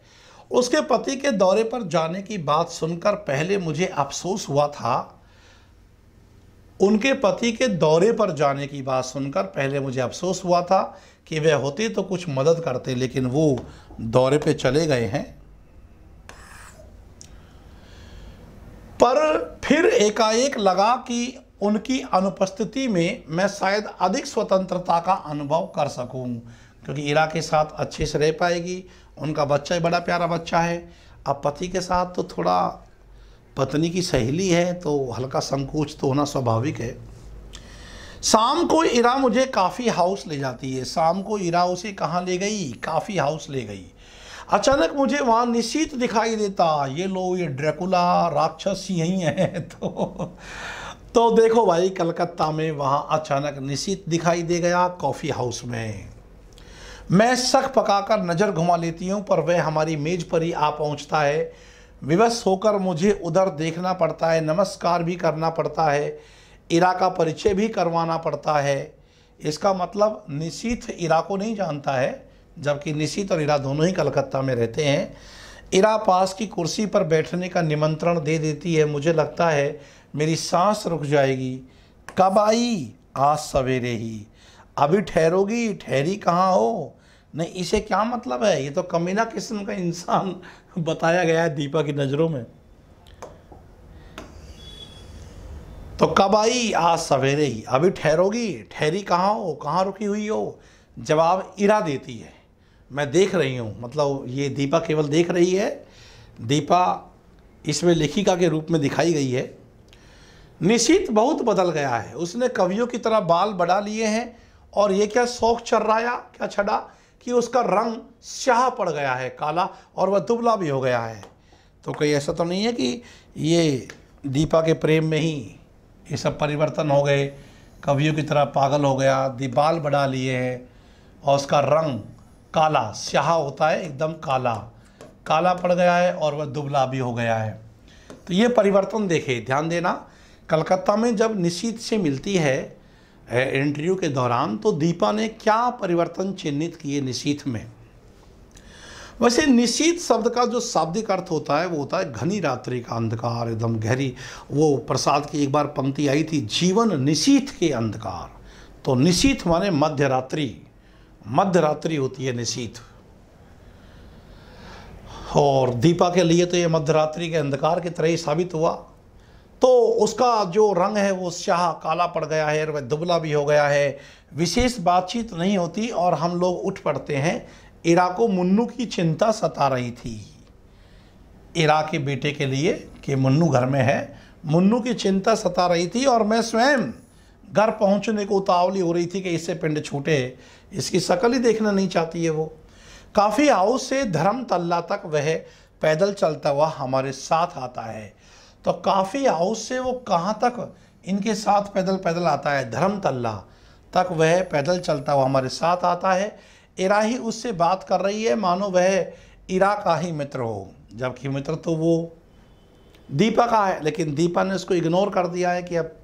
उसके पति के दौरे पर जाने की बात सुनकर पहले मुझे अफसोस हुआ था। उनके पति के दौरे पर जाने की बात सुनकर पहले मुझे अफसोस हुआ था कि वे होते तो कुछ मदद करते, लेकिन वो दौरे पे चले गए हैं। पर फिर एकाएक लगा कि उनकी अनुपस्थिति में मैं शायद अधिक स्वतंत्रता का अनुभव कर सकूं, क्योंकि इरा के साथ अच्छे से रह पाएगी। उनका बच्चा ही बड़ा प्यारा बच्चा है। अब पति के साथ तो थोड़ा, पत्नी की सहेली है तो हल्का संकोच तो होना स्वाभाविक है। शाम को इरा मुझे कॉफ़ी हाउस ले जाती है। शाम को इरा उसे कहाँ ले गई? कॉफ़ी हाउस ले गई। अचानक मुझे वहाँ निशीथ दिखाई देता। ये लो, ये ड्रैकुला राक्षस यही है। तो देखो भाई, कलकत्ता में वहाँ अचानक निशीथ दिखाई दे गया कॉफ़ी हाउस में। मैं शक पकाकर नज़र घुमा लेती हूँ, पर वह हमारी मेज़ पर ही आ पहुँचता है। विवश होकर मुझे उधर देखना पड़ता है, नमस्कार भी करना पड़ता है, इरा का परिचय भी करवाना पड़ता है। इसका मतलब निशीथ इरा को नहीं जानता है, जबकि निशीथ और इरा दोनों ही कलकत्ता में रहते हैं। इरा पास की कुर्सी पर बैठने का निमंत्रण दे देती है। मुझे लगता है मेरी सांस रुक जाएगी। कब आई? आज सवेरे ही। अभी ठहरोगी? ठहरी कहाँ हो? नहीं, इसे क्या मतलब है? ये तो कमीना किस्म का इंसान बताया गया है दीपा की नज़रों में। तो कब आई? आज सवेरे ही। अभी ठहरोगी? ठहरी कहाँ हो? कहाँ रुकी हुई हो? जवाब इरा देती है, मैं देख रही हूँ। मतलब ये दीपा केवल देख रही है। दीपा इसमें लेखिका के रूप में दिखाई गई है। निशीथ बहुत बदल गया है। उसने कवियों की तरह बाल बढ़ा लिए हैं, और ये क्या शौक चर्राया क्या छड़ा कि उसका रंग स्याह पड़ गया है, काला, और वह दुबला भी हो गया है। तो कोई ऐसा तो नहीं है कि ये दीपा के प्रेम में ही ये सब परिवर्तन हो गए, कवियों की तरह पागल हो गया, बाल बढ़ा लिए हैं और उसका रंग काला, स्याह होता है, एकदम काला काला पड़ गया है, और वह दुबला भी हो गया है। तो ये परिवर्तन देखे, ध्यान देना। कलकत्ता में जब निशीथ से मिलती है इंटरव्यू के दौरान, तो दीपा ने क्या परिवर्तन चिन्हित किए निशीथ में। वैसे निशीथ शब्द का जो शाब्दिक अर्थ होता है वो होता है घनी रात्रि का अंधकार, एकदम गहरी। वो प्रसाद की एक बार पंक्ति आई थी, जीवन निशीथ के अंधकार। तो निशीथ माने मध्य रात्रि, मध्य रात्रि होती है निशीथ। और दीपा के लिए तो ये मध्य रात्रि के अंधकार की तरह ही साबित हुआ। तो उसका जो रंग है वो स्याह काला पड़ गया है, वह दुबला भी हो गया है। विशेष बातचीत नहीं होती और हम लोग उठ पड़ते हैं। इरा को मुन्नू की चिंता सता रही थी, इरा के बेटे के लिए कि मुन्नू घर में है, मुन्नू की चिंता सता रही थी। और मैं स्वयं घर पहुंचने को उतावली हो रही थी कि इससे पिंड छूटे, इसकी शक्ल ही देखना नहीं चाहती है वो। कॉफ़ी हाउस से धर्मतल्ला तक वह पैदल चलता हुआ हमारे साथ आता है। तो कॉफ़ी हाउस से वो कहाँ तक इनके साथ पैदल पैदल आता है? धर्मतल्ला तक वह पैदल चलता हुआ हमारे साथ आता है। इरा ही उससे बात कर रही है, मानो वह इरा का ही मित्र हो, जबकि मित्र तो वो दीपा का है। लेकिन दीपा ने उसको इग्नोर कर दिया है कि अब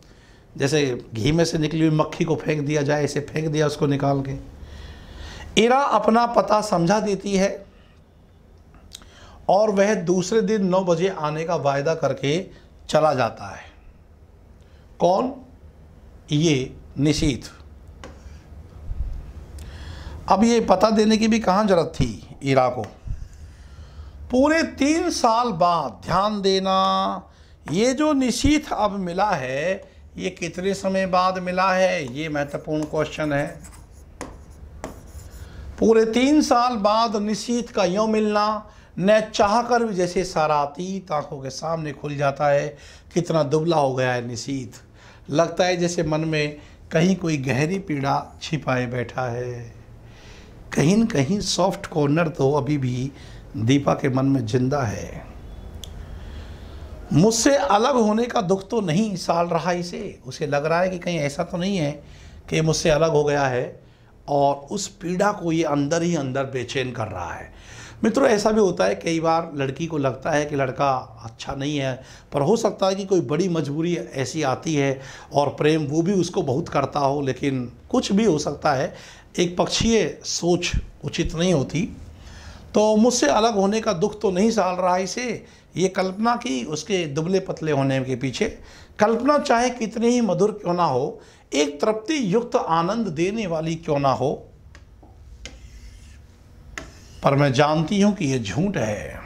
जैसे घी में से निकली हुई मक्खी को फेंक दिया जाए, इसे फेंक दिया उसको निकाल के। इरा अपना पता समझा देती है और वह दूसरे दिन 9 बजे आने का वायदा करके चला जाता है। कौन? ये निशीथ। अब ये पता देने की भी कहाँ जरूरत थी इरा को? पूरे 3 साल बाद, ध्यान देना, ये जो निशीथ अब मिला है ये कितने समय बाद मिला है? ये महत्वपूर्ण क्वेश्चन है। पूरे 3 साल बाद निशीथ का यूं मिलना न चाहकर भी जैसे सरातीत आंखों के सामने खुल जाता है। कितना दुबला हो गया है निशीथ। लगता है जैसे मन में कहीं कोई गहरी पीड़ा छिपाए बैठा है। कहीं न कहीं सॉफ्ट कॉर्नर तो अभी भी दीपा के मन में जिंदा है। मुझसे अलग होने का दुख तो नहीं साल रहा इसे। उसे लग रहा है कि कहीं ऐसा तो नहीं है कि मुझसे अलग हो गया है, और उस पीड़ा को ये अंदर ही अंदर बेचैन कर रहा है। मित्रों, ऐसा भी होता है कई बार, लड़की को लगता है कि लड़का अच्छा नहीं है, पर हो सकता है कि कोई बड़ी मजबूरी ऐसी आती है और प्रेम वो भी उसको बहुत करता हो। लेकिन कुछ भी हो सकता है, एक पक्षीय सोच उचित नहीं होती। तो मुझसे अलग होने का दुख तो नहीं साल रहा इसे। ये कल्पना की उसके दुबले पतले होने के पीछे। कल्पना चाहे कितनी ही मधुर क्यों ना हो, एक तृप्ति युक्त आनंद देने वाली क्यों ना हो, पर मैं जानती हूं कि ये झूठ है।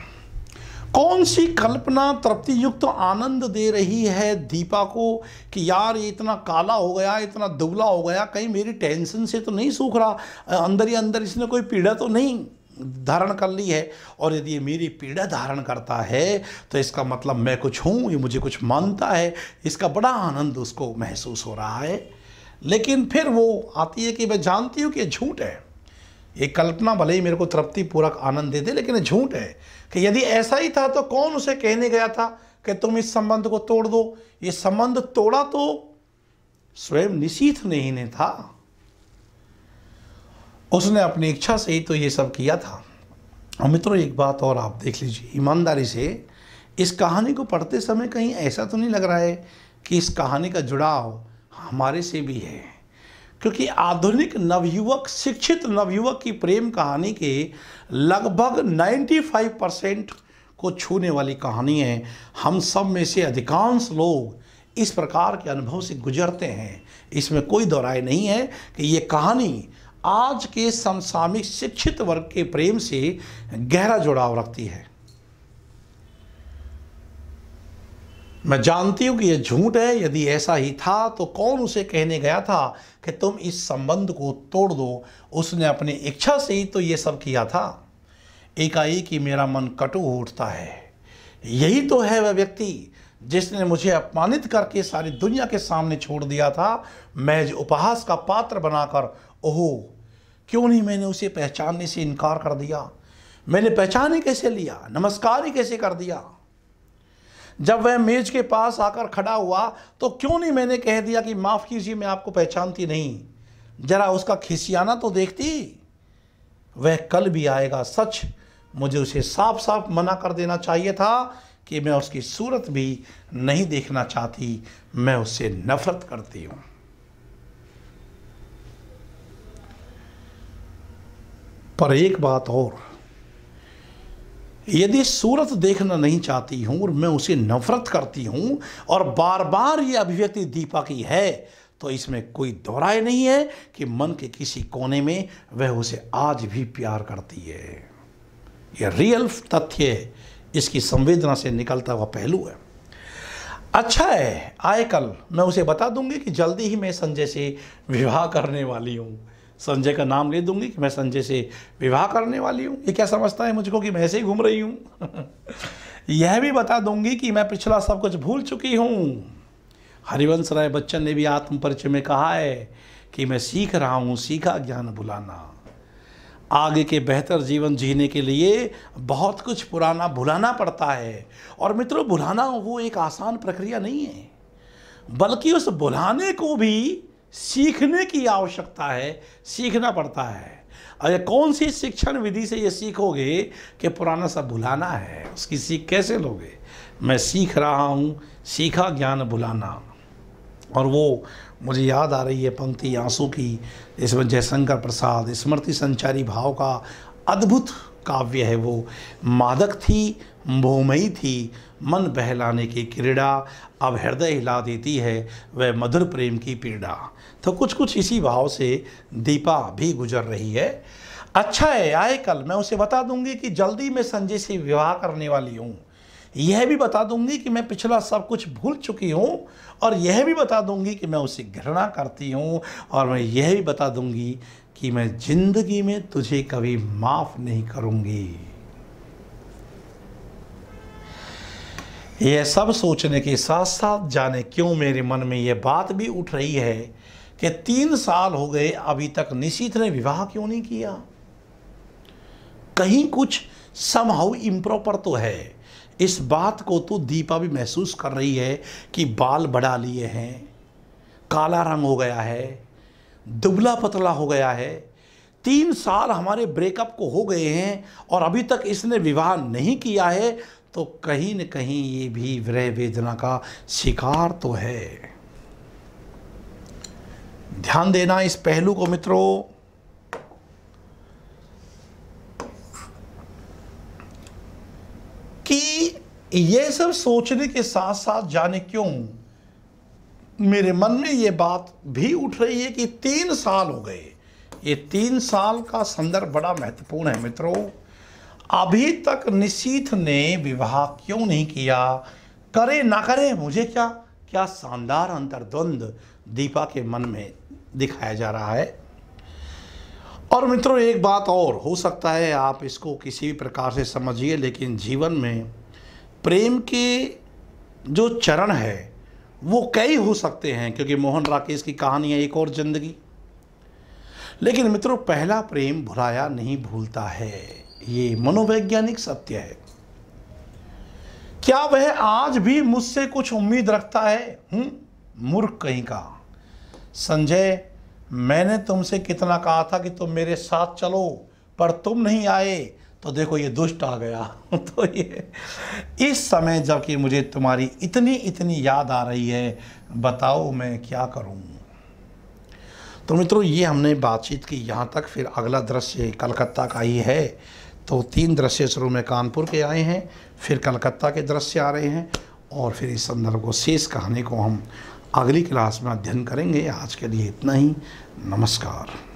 कौन सी कल्पना तृप्ति युक्त आनंद दे रही है दीपा को कि यार ये इतना काला हो गया, इतना दुबला हो गया, कहीं मेरी टेंशन से तो नहीं सूख रहा, अंदर ही अंदर इसने कोई पीड़ा तो नहीं धारण कर ली है? और यदि ये मेरी पीड़ा धारण करता है तो इसका मतलब मैं कुछ हूँ, ये मुझे कुछ मानता है। इसका बड़ा आनंद उसको महसूस हो रहा है। लेकिन फिर वो आती है कि मैं जानती हूँ कि ये झूठ है, ये कल्पना भले ही मेरे को तृप्तिपूर्वक आनंद देते, लेकिन ये झूठ है कि यदि ऐसा ही था तो कौन उसे कहने गया था कि तुम इस संबंध को तोड़ दो। ये संबंध तोड़ा तो स्वयं निशीथ ने ही ने था, उसने अपनी इच्छा से ही तो ये सब किया था। और मित्रों एक बात और आप देख लीजिए ईमानदारी से, इस कहानी को पढ़ते समय कहीं ऐसा तो नहीं लग रहा है कि इस कहानी का जुड़ाव हमारे से भी है, क्योंकि आधुनिक नवयुवक, शिक्षित नवयुवक की प्रेम कहानी के लगभग 95% को छूने वाली कहानी है। हम सब में से अधिकांश लोग इस प्रकार के अनुभव से गुजरते हैं, इसमें कोई दो राय नहीं है कि ये कहानी आज के समसामयिक शिक्षित वर्ग के प्रेम से गहरा जुड़ाव रखती है। मैं जानती हूं कि यह झूठ है, यदि ऐसा ही था तो कौन उसे कहने गया था कि तुम इस संबंध को तोड़ दो। उसने अपनी इच्छा से ही तो ये सब किया था। एकाएक ही मेरा मन कटु हो उठता है। यही तो है वह व्यक्ति जिसने मुझे अपमानित करके सारी दुनिया के सामने छोड़ दिया था, महज उपहास का पात्र बनाकर। ओहो, क्यों नहीं मैंने उसे पहचानने से इनकार कर दिया। मैंने पहचान ही कैसे लिया, नमस्कार ही कैसे कर दिया। जब वह मेज के पास आकर खड़ा हुआ तो क्यों नहीं मैंने कह दिया कि माफ़ कीजिए, मैं आपको पहचानती नहीं। जरा उसका खिसियाना तो देखती। वह कल भी आएगा, सच मुझे उसे साफ साफ मना कर देना चाहिए था कि मैं उसकी सूरत भी नहीं देखना चाहती, मैं उससे नफरत करती हूं। पर एक बात और, यदि सूरत देखना नहीं चाहती हूं और मैं उसे नफरत करती हूं और बार बार ये अभिव्यक्ति दीपा की है, तो इसमें कोई दो राय नहीं है कि मन के किसी कोने में वह उसे आज भी प्यार करती है। यह रियल तथ्य है, इसकी संवेदना से निकलता हुआ पहलू है। अच्छा है, आए कल मैं उसे बता दूंगी कि जल्दी ही मैं संजय से विवाह करने वाली हूँ। संजय का नाम ले दूंगी कि मैं संजय से विवाह करने वाली हूँ। ये क्या समझता है मुझको कि मैं ऐसे ही घूम रही हूँ। यह भी बता दूंगी कि मैं पिछला सब कुछ भूल चुकी हूँ। हरिवंश राय बच्चन ने भी आत्म परिचय में कहा है कि मैं सीख रहा हूँ, सीखा ज्ञान भुलाना। आगे के बेहतर जीवन जीने के लिए बहुत कुछ पुराना भुलाना पड़ता है। और मित्रों, भुलाना वो एक आसान प्रक्रिया नहीं है, बल्कि उस भुलाने को भी सीखने की आवश्यकता है, सीखना पड़ता है। अरे कौन सी शिक्षण विधि से ये सीखोगे कि पुराना सब भुलाना है, उसकी सीख कैसे लोगे। मैं सीख रहा हूँ, सीखा ज्ञान भुलाना। और वो मुझे याद आ रही है पंक्ति आंसू की, इसमें जयशंकर प्रसाद स्मृति संचारी भाव का अद्भुत काव्य है। वो मादक थी, मोहमयी थी, मन बहलाने की क्रीड़ा, अब हृदय हिला देती है वह मधुर प्रेम की पीड़ा। तो कुछ कुछ इसी भाव से दीपा भी गुजर रही है। अच्छा है, आए कल मैं उसे बता दूंगी कि जल्दी मैं संजय से विवाह करने वाली हूँ। यह भी बता दूंगी कि मैं पिछला सब कुछ भूल चुकी हूँ, और यह भी बता दूंगी कि मैं उसे घृणा करती हूँ, और मैं यह भी बता दूंगी कि मैं जिंदगी में तुझे कभी माफ नहीं करूंगी। यह सब सोचने के साथ साथ जाने क्यों मेरे मन में यह बात भी उठ रही है कि 3 साल हो गए अभी तक निशीथ ने विवाह क्यों नहीं किया। कहीं कुछ समहाउ इम्प्रॉपर तो है। इस बात को तो दीपा भी महसूस कर रही है कि बाल बढ़ा लिए हैं, काला रंग हो गया है, दुबला पतला हो गया है। 3 साल हमारे ब्रेकअप को हो गए हैं और अभी तक इसने विवाह नहीं किया है, तो कहीं न कहीं ये भी विरह वेदना का शिकार तो है। ध्यान देना इस पहलू को मित्रों। कि ये सब सोचने के साथ साथ जाने क्यों मेरे मन में ये बात भी उठ रही है कि 3 साल हो गए। ये 3 साल का संदर्भ बड़ा महत्वपूर्ण है मित्रों। अभी तक निशीथ ने विवाह क्यों नहीं किया, करे ना करे मुझे क्या। क्या शानदार अंतर्द्वंद दीपा के मन में दिखाया जा रहा है। और मित्रों एक बात और, हो सकता है आप इसको किसी भी प्रकार से समझिए, लेकिन जीवन में प्रेम के जो चरण है वो कई हो सकते हैं, क्योंकि मोहन राकेश की कहानी है एक और जिंदगी। लेकिन मित्रों, पहला प्रेम भुलाया नहीं भूलता है, ये मनोवैज्ञानिक सत्य है। क्या वह आज भी मुझसे कुछ उम्मीद रखता है? मूर्ख कहीं का। संजय, मैंने तुमसे कितना कहा था कि तुम मेरे साथ चलो, पर तुम नहीं आए, तो देखो ये दुष्ट आ गया। तो ये इस समय जबकि मुझे तुम्हारी इतनी इतनी याद आ रही है, बताओ मैं क्या करूं। तो मित्रों, ये हमने बातचीत की यहाँ तक। फिर अगला दृश्य कलकत्ता का ही है। तो 3 दृश्य शुरू में कानपुर के आए हैं, फिर कलकत्ता के दृश्य आ रहे हैं, और फिर इस संदर्भ को, शेष कहानी को हम अगली क्लास में अध्ययन करेंगे। आज के लिए इतना ही। नमस्कार।